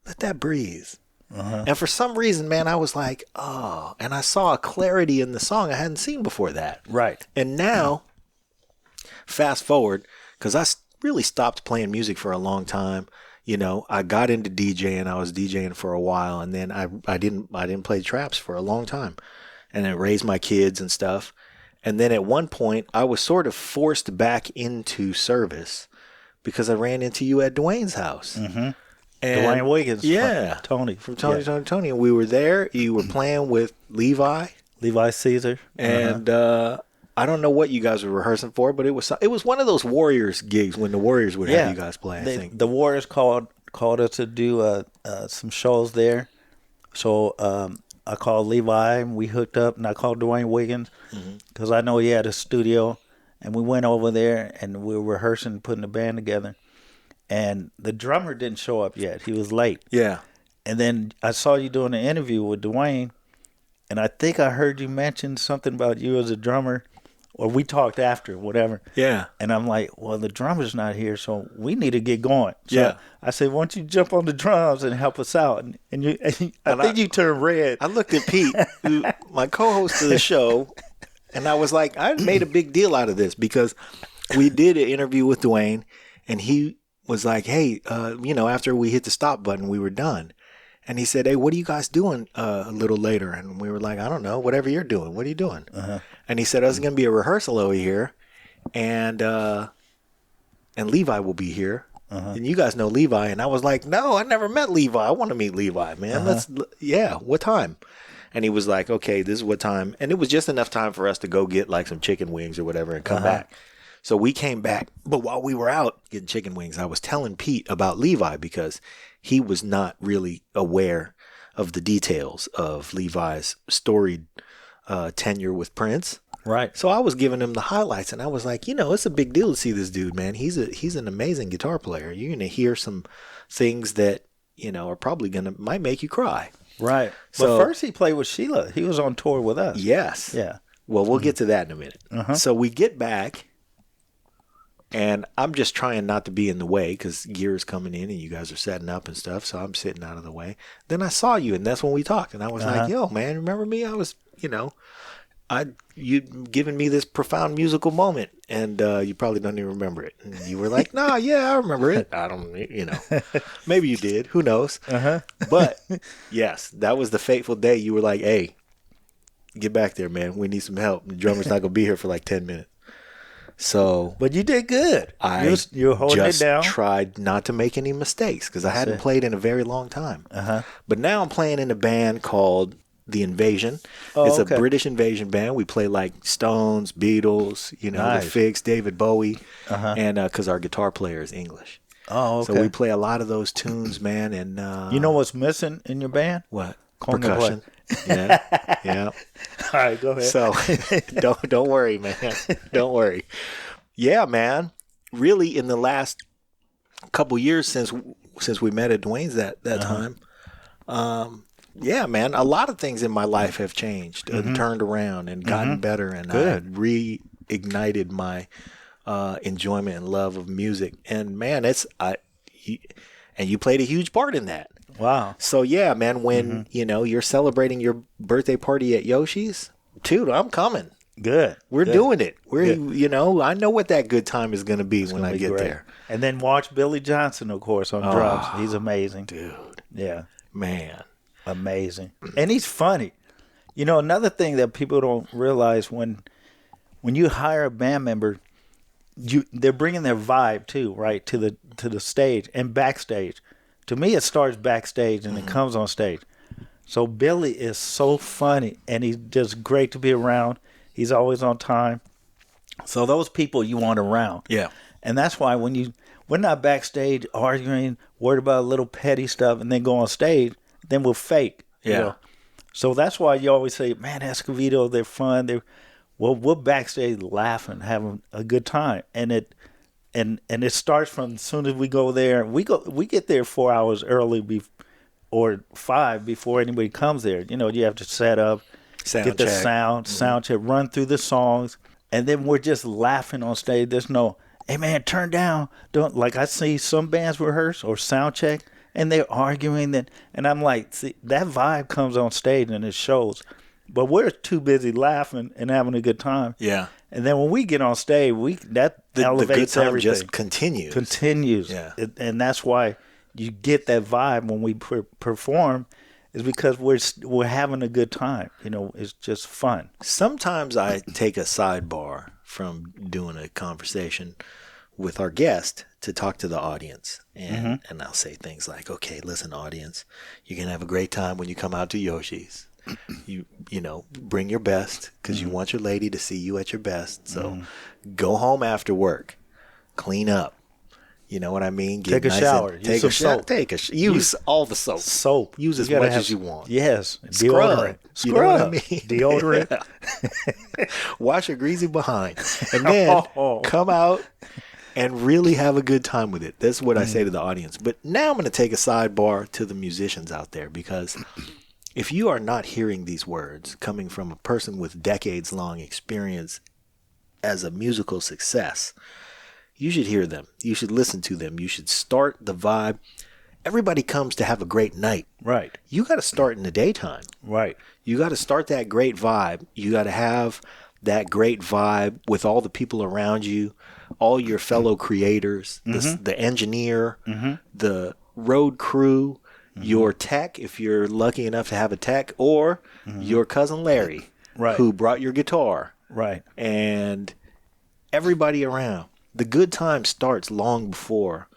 let that breathe." And for some reason, man, I was like, oh, and I saw a clarity in the song I hadn't seen before that. right. And now, fast forward, because I really stopped playing music for a long time. I got into DJing. I was DJing for a while, and then I didn't play traps for a long time, and I raised my kids and stuff. And then at one point, I was sort of forced back into service because I ran into you at Dwayne's house. And Dwayne Wiggins. Yeah. Tony. From Tony. And we were there. You were playing with Levi Caesar. And I don't know what you guys were rehearsing for, but it was one of those Warriors gigs when the Warriors would have you guys play, I think. The Warriors called us to do some shows there. So I called Levi, and we hooked up, and I called Dwayne Wiggins because I know he had a studio. And we went over there, and we were rehearsing, putting the band together. And the drummer didn't show up yet. He was late. Yeah. And then I saw you doing an interview with Dwayne, and I think I heard you mention something about you as a drummer, or we talked after, whatever. Yeah. And I'm like, well, the drummer's not here, so we need to get going. So Yeah. I said, why don't you jump on the drums and help us out? And I think you turned red. I looked at Pete, my co-host of the show, and I was like, I made a big deal out of this because we did an interview with Dwayne, and he was like, hey, after we hit the stop button, we were done. And he said, hey, what are you guys doing a little later? And we were like, I don't know, whatever you're doing. What are you doing? And he said, there's going to be a rehearsal over here, and Levi will be here. And you guys know Levi. And I was like, no, I never met Levi. I want to meet Levi, man. What time? And he was like, okay, this is what time. And it was just enough time for us to go get like some chicken wings or whatever and come back. So we came back. But while we were out getting chicken wings, I was telling Pete about Levi because he was not really aware of the details of Levi's storied tenure with Prince. Right. So I was giving him the highlights, and I was like, it's a big deal to see this dude, man. He's an amazing guitar player. You're going to hear some things that, are probably might make you cry. Right. So, but first he played with Sheila. He was on tour with us. Yes. Yeah. Well, we'll get to that in a minute. So we get back, and I'm just trying not to be in the way because gear is coming in and you guys are setting up and stuff. So I'm sitting out of the way. Then I saw you, and that's when we talked. And I was like, yo, man, remember me? I was, you given me this profound musical moment, and you probably don't even remember it. And you were like, "Nah, yeah, I remember it. I don't, maybe you did. Who knows?" But yes, that was the fateful day. You were like, "Hey, get back there, man. We need some help. The drummer's not gonna be here for like 10 minutes." So, but you did good. You're holding just it down. Tried not to make any mistakes because I hadn't played in a very long time. But now I'm playing in a band called The Invasion. It's a British invasion band. We play like Stones, Beatles, The Fix, David Bowie, and because our guitar player is English. Oh, okay. So we play a lot of those tunes, man. And you know what's missing in your band? What? Percussion. Yeah. All right, go ahead. So don't worry, man. Don't worry. Yeah, man. Really, in the last couple years since we met at Dwayne's that time. Yeah, man, a lot of things in my life have changed and turned around and gotten better, and I reignited my enjoyment and love of music. And man, you played a huge part in that. Wow. So yeah, man, when you're celebrating your birthday party at Yoshi's, dude, I'm coming. Good. We're doing it. I know what that good time is going to be when I get there. And then watch Billy Johnson, of course, on drums. He's amazing, dude. Yeah, man. Amazing. And he's funny. Another thing that people don't realize when you hire a band member, they're bringing their vibe too, right, to the stage and backstage. To me, it starts backstage and it comes on stage. So Billy is so funny, and he's just great to be around. He's always on time. So those people you want around. Yeah. And that's why we're not backstage arguing, worried about little petty stuff, and then go on stage, then we'll fake. Yeah. So that's why you always say, man, Escovedo, they're fun. We're backstage laughing, having a good time. And it starts from as soon as we go there. We get there 4 hours early or 5 before anybody comes there. You have to set up, get the sound check, run through the songs, and then we're just laughing on stage. There's no, hey man, turn down. Don't, like I see some bands rehearse or sound check, and they're arguing that, and I'm like, see, that vibe comes on stage and it shows. But we're too busy laughing and having a good time. Yeah. And then when we get on stage, that elevates the good time everything. Just continues. Continues. Yeah. And that's why you get that vibe when we perform, is because we're having a good time. It's just fun. Sometimes I take a sidebar from doing a conversation with our guest to talk to the audience. And I'll say things like, okay, listen, audience, you're going to have a great time when you come out to Yoshi's. You bring your best because you want your lady to see you at your best. So go home after work, clean up. You know what I mean? Take a shower. Use all the soap. Soap. Use as much as you want. Yes. Deodorant. Scrub. You know what I mean? Deodorant. Wash your greasy behind. And then come out and really have a good time with it. That's what I say to the audience. But now I'm going to take a sidebar to the musicians out there, because if you are not hearing these words coming from a person with decades-long experience as a musical success, you should hear them. You should listen to them. You should start the vibe. Everybody comes to have a great night. Right. You got to start in the daytime. Right. You got to start that great vibe. You got to have that great vibe with all the people around you, all your fellow creators, the engineer, the road crew, your tech, if you're lucky enough to have a tech, or your cousin Larry, who brought your guitar. Right. And everybody around. The good time starts long before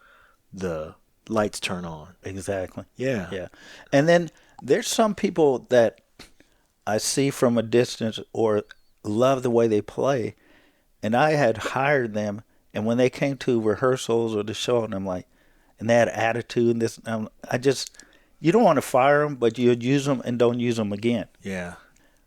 the lights turn on. Exactly. Yeah. Yeah. And then there's some people that I see from a distance or love the way they play, and I had hired them, and when they came to rehearsals or the show, and I'm like, and they had attitude and this, you don't want to fire them, but you use them and don't use them again. Yeah.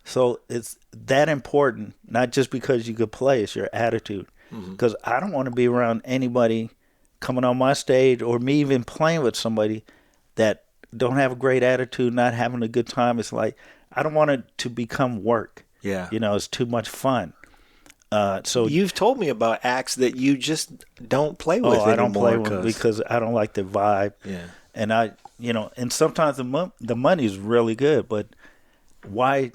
So it's that important, not just because you could play, it's your attitude. Because I don't want to be around anybody coming on my stage or me even playing with somebody that don't have a great attitude, not having a good time. It's like, I don't want it to become work. Yeah. It's too much fun. So You've told me about acts that you just don't play with anymore. I don't play with them because I don't like the vibe. Yeah. And and sometimes the money's really good, but why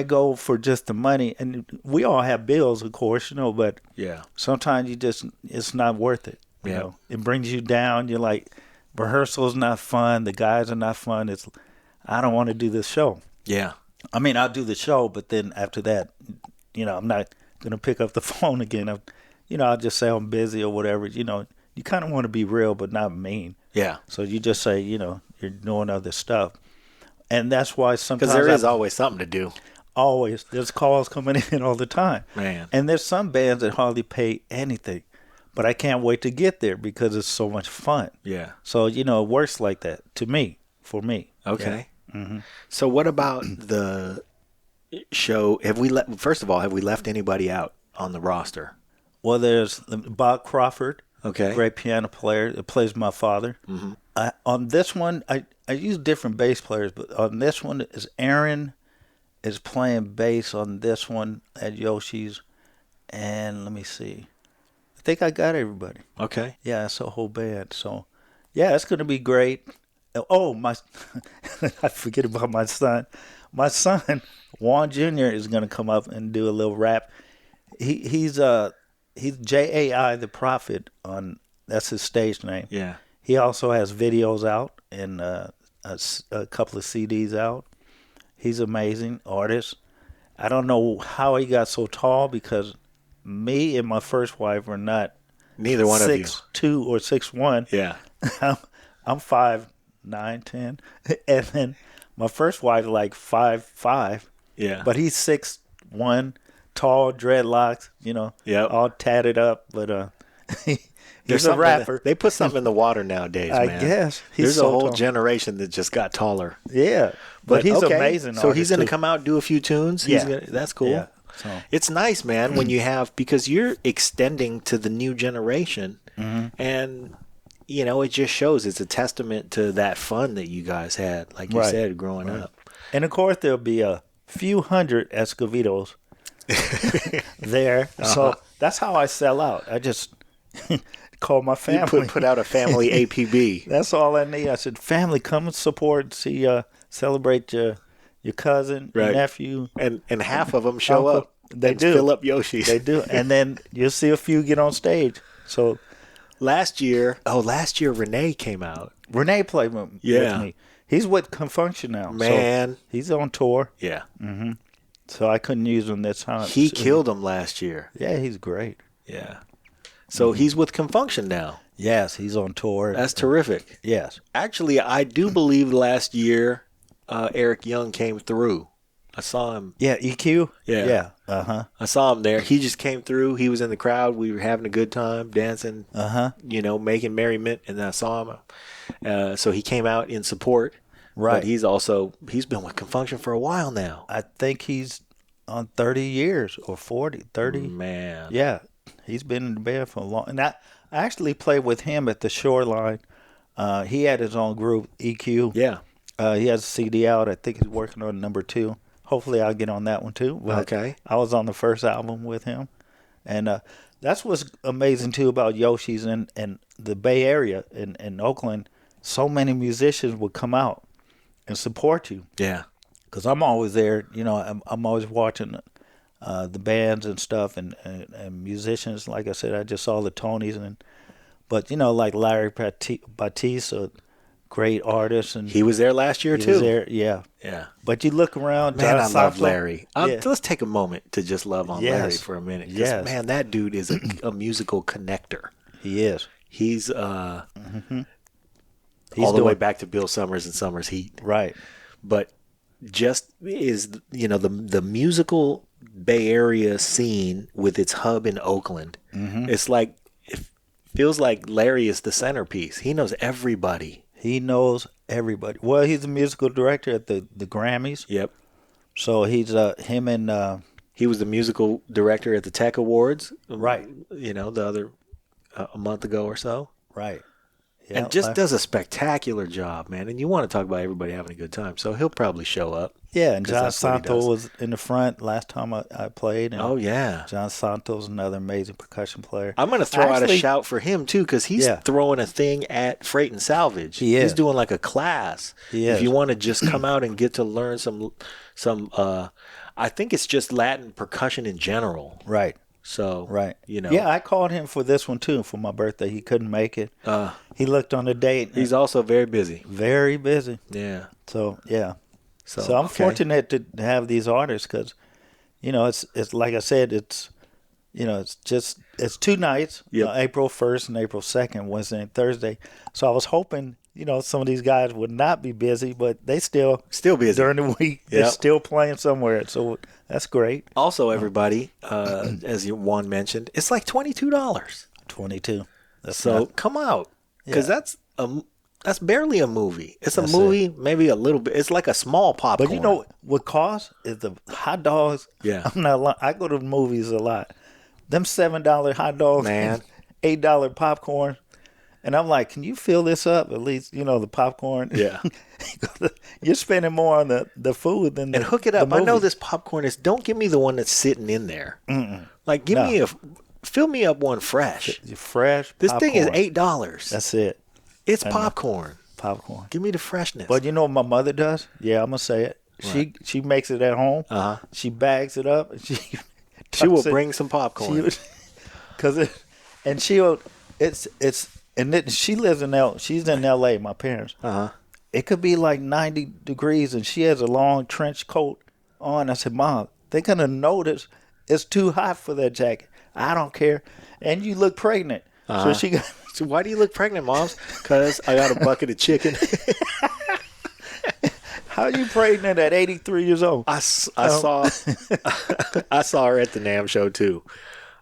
go for just the money? And we all have bills, of course, but Yeah. sometimes it's not worth it. You know, it brings you down. You're like, rehearsal's not fun. The guys are not fun. I don't want to do this show. Yeah. I mean, I'll do the show, but then after that, I'm not going to pick up the phone again. I'll just say I'm busy or whatever. You kind of want to be real, but not mean. Yeah. So you just say, you're doing other stuff. And that's why sometimes. Because there is always something to do. Always. There's calls coming in all the time. Man. And there's some bands that hardly pay anything. But I can't wait to get there because it's so much fun. Yeah. So, it works like that for me. Okay. Yeah. Mm-hmm. So what about the show? First of all, have we left anybody out on the roster? Well, there's Bob Crawford. Okay. Great piano player. It plays my father. Mm-hmm. On this one, I use different bass players, but on this one is Aaron is playing bass on this one at Yoshi's. And let me see. I think I got everybody. Okay. Yeah, it's a whole band. So, yeah, it's going to be great. Oh, I forget about my son. My son, Juan Jr., is going to come up and do a little rap. He's Jai the Prophet that's his stage name. Yeah. He also has videos out and a couple of CDs out. He's an amazing artist. I don't know how he got so tall because me and my first wife are not Neither one of you. 6'2" or 6'1". Yeah. I'm 5'9", 10, and then my first wife like 5'5". Yeah. But he's 6'1", tall, dreadlocks, Yep. all tatted up. But he's There's a something rapper. They put something in the water nowadays, I man. guess. There's so a whole tall. generation that just got taller. Yeah. But he's okay. amazing. So he's going to too. come out and do a few tunes? Yeah. That's cool. Yeah. So. It's nice, man, when you have, because you're extending to the new generation. Mm-hmm. And, it just shows it's a testament to that fun that you guys had, like you Right. said, growing up. And, of course, there'll be a few hundred Escovedos there. So that's how I sell out. I just call my family. You put out a family APB. That's all I need. I said, family, come and support, celebrate your cousin, your Right. nephew. And half of them show Uncle. up. They and do. Fill up Yoshii. They do. And then you'll see a few get on stage. So Last year, Renee came out. Renee played with me. He's with Confunction now. Man. So he's on tour. Yeah. So I couldn't use him this time. He killed him last year. Yeah, he's great. Yeah. So he's with Confunction now. Yes, he's on tour. That's terrific. Yes. Actually, I do believe last year Eric Young came through. I saw him. Yeah, EQ? Yeah. Yeah. Uh-huh. I saw him there. He just came through. He was in the crowd. We were having a good time, dancing, making merriment, and then I saw him. So he came out in support. Right. But he's been with Confunction for a while now. I think he's on 30 years or 40, 30. Man. Yeah. He's been in the band for a long. And I actually played with him at the Shoreline. He had his own group, EQ. Yeah. He has a CD out. I think he's working on number 2. Hopefully I'll get on that one too. But Okay. I was on the first album with him. And that's what's amazing too about Yoshi's and the Bay Area in Oakland. So many musicians would come out and support you. Yeah. Because I'm always there. I'm always watching the bands and stuff and musicians. Like I said, I just saw the Tonys. But like Larry Batiste, a great artist. And He was there last year, he too. was there, yeah. Yeah. But you look around. Man, John I love Safo, Larry. Yeah. Let's take a moment to just love on Yes. Larry for a minute. 'Cause, Yes. Man, that dude is a musical connector. He is. He's He's all the way doing- back to Bill Summers and Summers Heat. Right. But just is, the musical Bay Area scene with its hub in Oakland. It's like, it feels like Larry is the centerpiece. He knows everybody. He knows everybody. Well, he's a musical director at the Grammys. Yep. So he's him and He was the musical director at the Tech Awards. Right. The other a month ago or so. right. Yeah, And just does a spectacular job, man. And you want to talk about everybody having a good time. So he'll probably show up. yeah, and 'cause John that's what he Santo does. was in the front last time I played. And Oh, yeah. John Santo's another amazing percussion player. I'm going to throw out a Actually- shout for him, too, because he's Yeah. throwing a thing at Freight and Salvage. He is. He's doing like a class. He If is. you want to just come out and get to learn some I think it's just Latin percussion in general. Right. So, Right. Yeah, I called him for this one too for my birthday. He couldn't make it. He looked on the date. he's also very busy. very busy. Yeah. So yeah. So, I'm okay. fortunate to have these artists because, it's like I said, it's 2 nights, Yep. April 1st and April 2nd, Wednesday and Thursday. So I was hoping, some of these guys would not be busy, but they still busy. during the week. They're Yep. still playing somewhere. So that's great. Also, everybody, as Juan mentioned, it's like $22. 22. That's So not- come out, because Yeah. that's barely a movie. It's a That's movie, maybe a little bit. It's like a small popcorn. But you know what costs is the hot dogs. Yeah. I'm not lying. I go to the movies a lot. Them $7 hot dogs, Man. $8 popcorn, and I'm like, can you fill this up? At least the popcorn. Yeah. You're spending more on the food than And hook it up. the I know movie. this popcorn is. Don't give me the one that's sitting in there. Like, give No. me fill me up one fresh. Fresh. This thing is popcorn. $8. That's it. It's popcorn. Popcorn. Give me the freshness. But you know what my mother does? Yeah, I'm gonna say it. She makes it at home. Uh-huh. She bags it up. And she will tucks it- bring some popcorn. She lives in she's in L.A. My parents. It could be like 90 degrees, and she has a long trench coat on. I said, Mom, they're gonna notice it's too hot for that jacket. I don't care. And you look pregnant, so she got. So why do you look pregnant, Moms? Because I got a bucket of chicken. How you pregnant at 83 years old? I saw I saw her at the NAMM show too.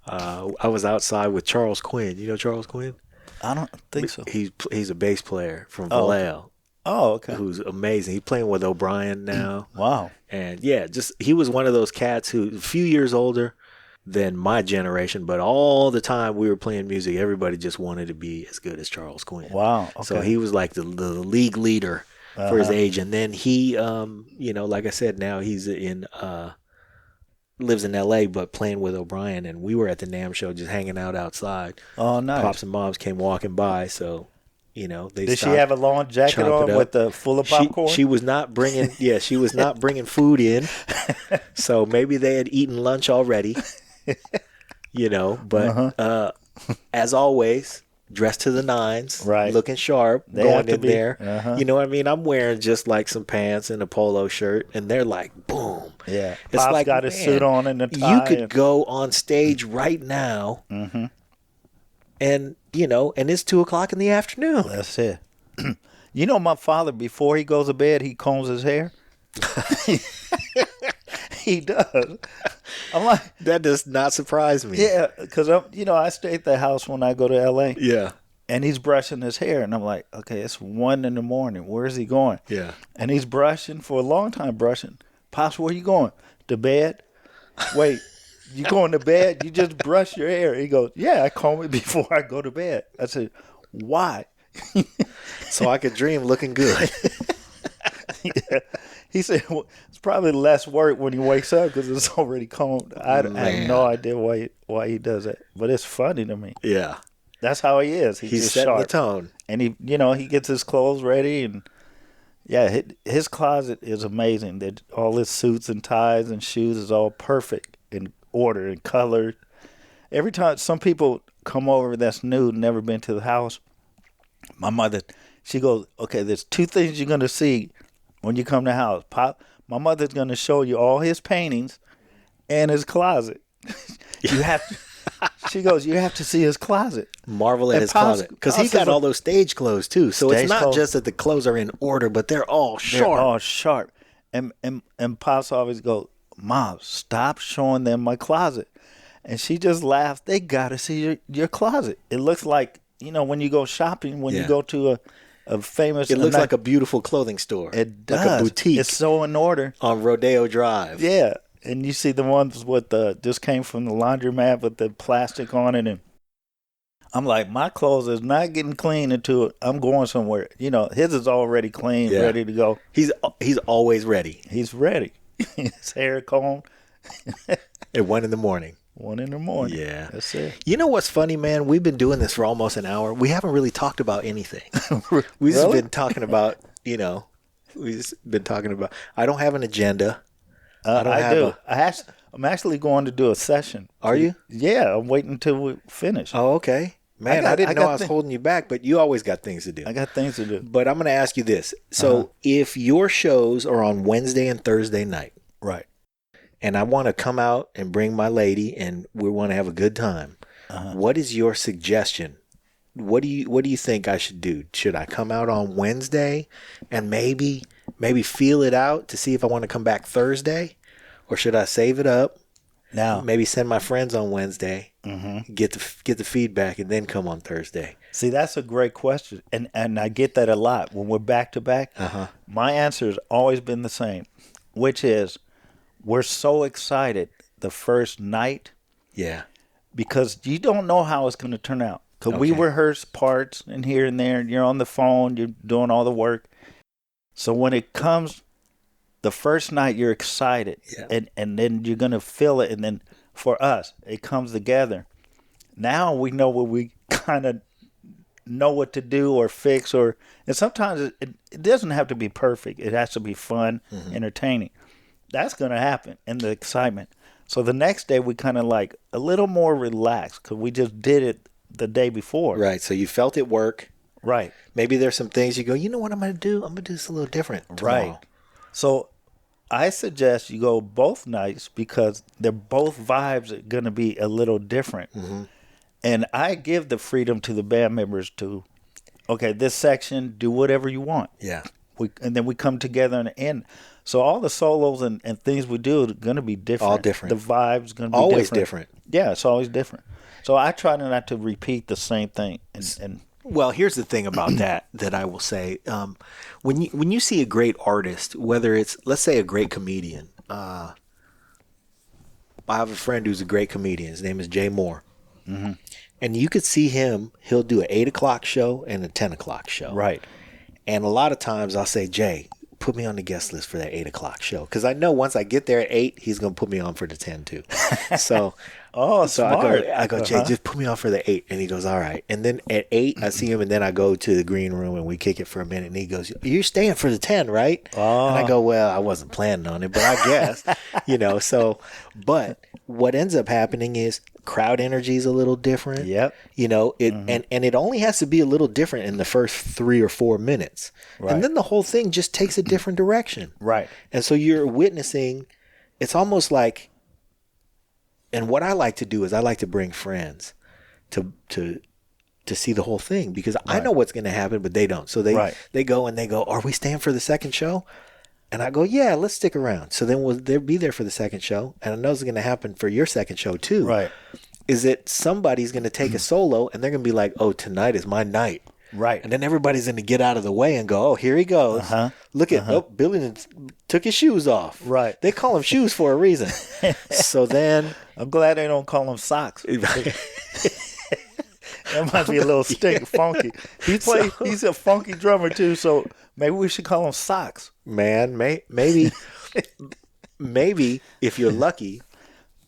I was outside with Charles Quinn. You know Charles Quinn? I don't think so. He's a bass player from Oh, Vallejo, Oh, okay. who's amazing. He's playing with O'Brien now. Wow. And yeah, he was one of those cats who a few years older than my generation, but all the time we were playing music, everybody just wanted to be as good as Charles Quinn. Wow. Okay. So he was like the league leader for his age. And then he, like I said, now he's lives in LA, but playing with O'Brien. And we were at the NAMM show just hanging out outside. Oh, nice. Pops and moms came walking by. So, they Did she stopped, have a long jacket chop it on up. with the full of popcorn? She was not bringing, she was not bringing food in. So maybe they had eaten lunch already, but as always, dressed to the nines, Right. looking sharp, They have going to in be. there. Uh-huh. You know what I mean? I'm wearing just like some pants and a polo shirt, and they're like, boom. Yeah. It's Pops like, got his man, suit on and the tie. you could and- go on stage right now, and and it's 2:00 in the afternoon. That's it. My father, before he goes to bed, he combs his hair. He does. I'm like, That does not surprise me. yeah, because I stay at the house when I go to L.A. Yeah. and he's brushing his hair, and I'm like, okay, it's 1 a.m. Where is he going? Yeah. And he's brushing for a long time. Pops, where you going? To bed? Wait, you going to bed? You just brush your hair? He goes, yeah, I comb it before I go to bed. I said, why? So I could dream looking good. Yeah. He said, well, it's probably less work when he wakes up because it's already combed. I have Man. no idea why he does it, but it's funny to me. Yeah. That's how he is. He's just setting the sharp. tone. And he gets his clothes ready, and yeah, his closet is amazing. That all his suits and ties and shoes is all perfect in order and colored. Every time some people come over that's new, never been to the house, my mother, she goes, okay, there's 2 things you're gonna see when you come to the house. Pop, my mother's gonna show you all his paintings and his closet. She goes, you have to see his closet. Marvel at And his closet. Because he got like- all those stage clothes, too. So Stage it's not clothes. just that the clothes are in order, but they're all They're sharp. all sharp. And Pops always go, Mom, stop showing them my closet. And she just laughs. They got to see your closet. It looks like, when you go shopping, when Yeah. you go to a famous... It looks like a beautiful clothing store. It does. Like a boutique It's so in order. on Rodeo Drive. Yeah. And you see the ones with just came from the laundromat with the plastic on it. And I'm like, my clothes is not getting clean until I'm going somewhere. His is already clean, Yeah. ready to go. He's always ready. He's ready. His hair combed. At 1 in the morning. 1 in the morning. Yeah. That's it. You know what's funny, man? We've been doing this for almost an hour. We haven't really talked about anything. We've just Really? been talking about, we've just been talking about, I don't have an agenda. I do. I'm actually going to do a session. Are you? Yeah, I'm waiting until we finish. Oh, okay. Man, I didn't know I was holding you back, but you always got things to do. I got things to do. But I'm going to ask you this. So if your shows are on Wednesday and Thursday night, Right. and I want to come out and bring my lady and we want to have a good time, what is your suggestion? What do you think I should do? Should I come out on Wednesday and maybe feel it out to see if I want to come back Thursday? Or should I save it up? Now, Maybe send my friends on Wednesday, get the feedback, and then come on Thursday. see, that's a great question. And I get that a lot. When we're back to back, my answer has always been the same, which is we're so excited the first night Yeah. because you don't know how it's going to turn out. Because we Okay. rehearse parts and here and there, and you're on the phone, you're doing all the work. So when it comes, the first night you're excited, Yeah. and then you're going to feel it. And then for us, it comes together. Now we know what we kind of know what to do or fix. And sometimes it doesn't have to be perfect. It has to be fun, entertaining. That's going to happen in the excitement. So the next day we kind of like a little more relaxed because we just did it the day before. Right. So you felt it work. Right. Maybe there's some things you go, you know what I'm going to do? I'm going to do this a little different tomorrow. Right. So I suggest you go both nights because they're both vibes are going to be a little different. And I give the freedom to the band members to, okay, this section, do whatever you want. Yeah. And then we come together and end. So all the solos and things we do are going to be different. All different. The vibe's going to be Always different. Yeah, it's always different. So I try not to repeat the same thing. And Well, here's the thing about that I will say. When you see a great artist, whether it's, let's say, a great comedian. I have a friend who's a great comedian. His name is Jay Moore. And you could see him. He'll do an 8 o'clock show and a 10 o'clock show. right. And a lot of times I'll say, Jay, put me on the guest list for that 8 o'clock show. Because I know once I get there at 8, he's going to put me on for the 10 too. So Oh, so smart. I go, Jay, just put me on for the 8. And he goes, all right. And then at 8, I see him, and then I go to the green room, and we kick it for a minute. And he goes, you're staying for the 10, right? Oh. And I go, well, I wasn't planning on it, but I guess, so, but what ends up happening is crowd energy is a little different. Yep. And it only has to be a little different in the first 3 or 4 minutes. Right. And then the whole thing just takes a different direction. Right. And so you're witnessing, it's almost like, and what I like to do is I like to bring friends to see the whole thing because I know what's going to happen, but they don't. So they go, are we staying for the second show? And I go, yeah, let's stick around. So then they'll be there for the second show. And I know it's going to happen for your second show too. Right. Is that somebody's going to take a solo and they're going to be like, oh, tonight is my night. Right. And then everybody's going to get out of the way and go, oh, here he goes. Look at, Billy took his shoes off. Right. They call them shoes for a reason. So then. I'm glad they don't call them socks. That might be a little funky. He's a funky drummer too, so maybe we should call him socks. Man, maybe if you're lucky,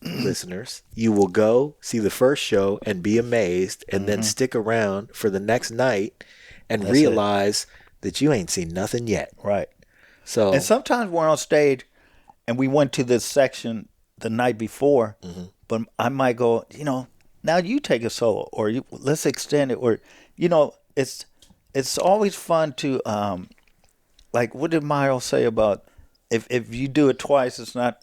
listeners, you will go see the first show and be amazed and then stick around for the next night and realize that you ain't seen nothing yet. Right. So And sometimes we're on stage and we went to this section the night before, but I might go, now you take a solo or let's extend it or, it's always fun to, like, what did Miles say about if you do it twice, it's not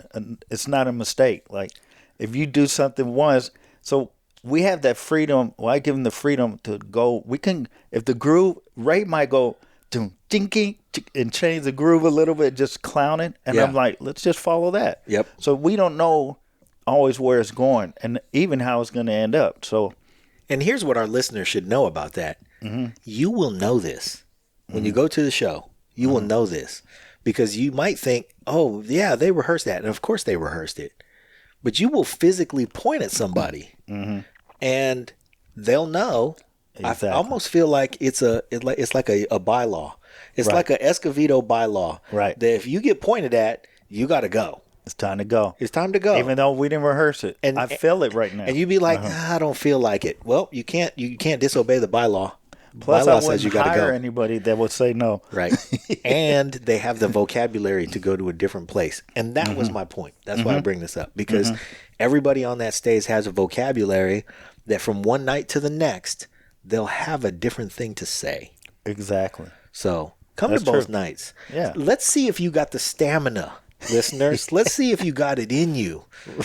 a mistake. Like if you do something once, so we have that freedom. Well, I give them the freedom to go. We can, if the groove, Ray might go, ding, ding, and change the groove a little bit, just clowning. And Yeah. I'm like, let's just follow that. Yep. So we don't know always where it's going and even how it's going to end up. So, And here's what our listeners should know about that. You will know this. When you go to the show, you will know this. Because you might think, oh, yeah, they rehearsed that. And of course they rehearsed it. But you will physically point at somebody. And they'll know. Exactly. I almost feel like it's like a bylaw. It's Right. like a Escovedo bylaw. Right. That if you get pointed at, you got to go. it's time to go. It's time to go. Even though we didn't rehearse it. And- I feel it right now. And you'd be like, I don't feel like it. Well, you can't disobey the bylaw. Plus, bylaw I says wouldn't you got to hire go. anybody that would say no. Right. And they have the vocabulary to go to a different place. And that was my point. That's why I bring this up. Because everybody on that stage has a vocabulary that from one night to the next, they'll have a different thing to say. Exactly. So come That's to both true. nights. Yeah. Let's see if you got the stamina, listeners. Let's see if you got it in you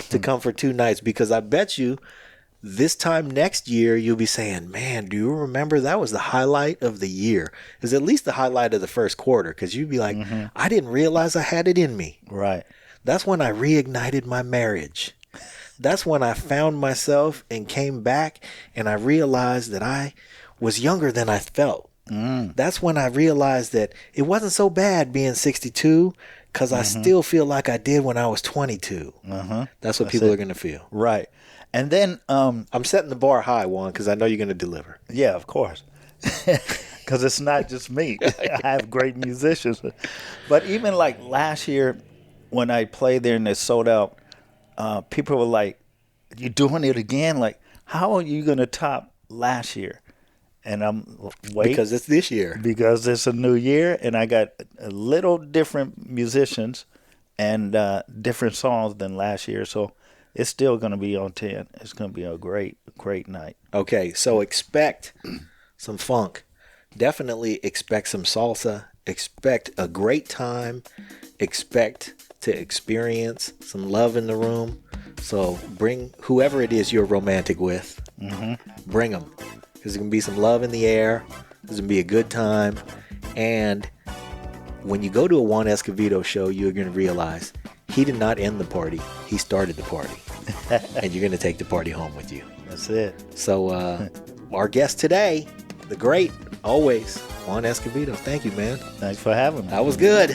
to come for 2 nights. Because I bet you this time next year, you'll be saying, man, do you remember that was the highlight of the year? It was at least the highlight of the first quarter. Because you'd be like, I didn't realize I had it in me. Right. That's when I reignited my marriage. That's when I found myself and came back and I realized that I was younger than I felt. That's when I realized that it wasn't so bad being 62 because I still feel like I did when I was 22. That's what people are going to feel. Right. And then, I'm setting the bar high, Juan, because I know you're going to deliver. yeah, of course. Because it's not just me. I have great musicians. But even like last year when I played there and it sold out, people were like, you doing it again? Like, how are you going to top last year? And I'm wait Because it's this year. because it's a new year and I got a little different musicians and different songs than last year. So it's still going to be on 10. It's going to be a great, great night. Okay, so expect some funk. Definitely expect some salsa. Expect a great time. Expect to experience some love in the room. So bring whoever it is you're romantic with. Bring them. There's going to be some love in the air. There's going to be a good time. And when you go to a Juan Escovedo show, you're going to realize he did not end the party. He started the party. And you're going to take the party home with you. That's it. So our guest today, the great, always, Juan Escovedo. Thank you, man. Thanks for having me. That was good.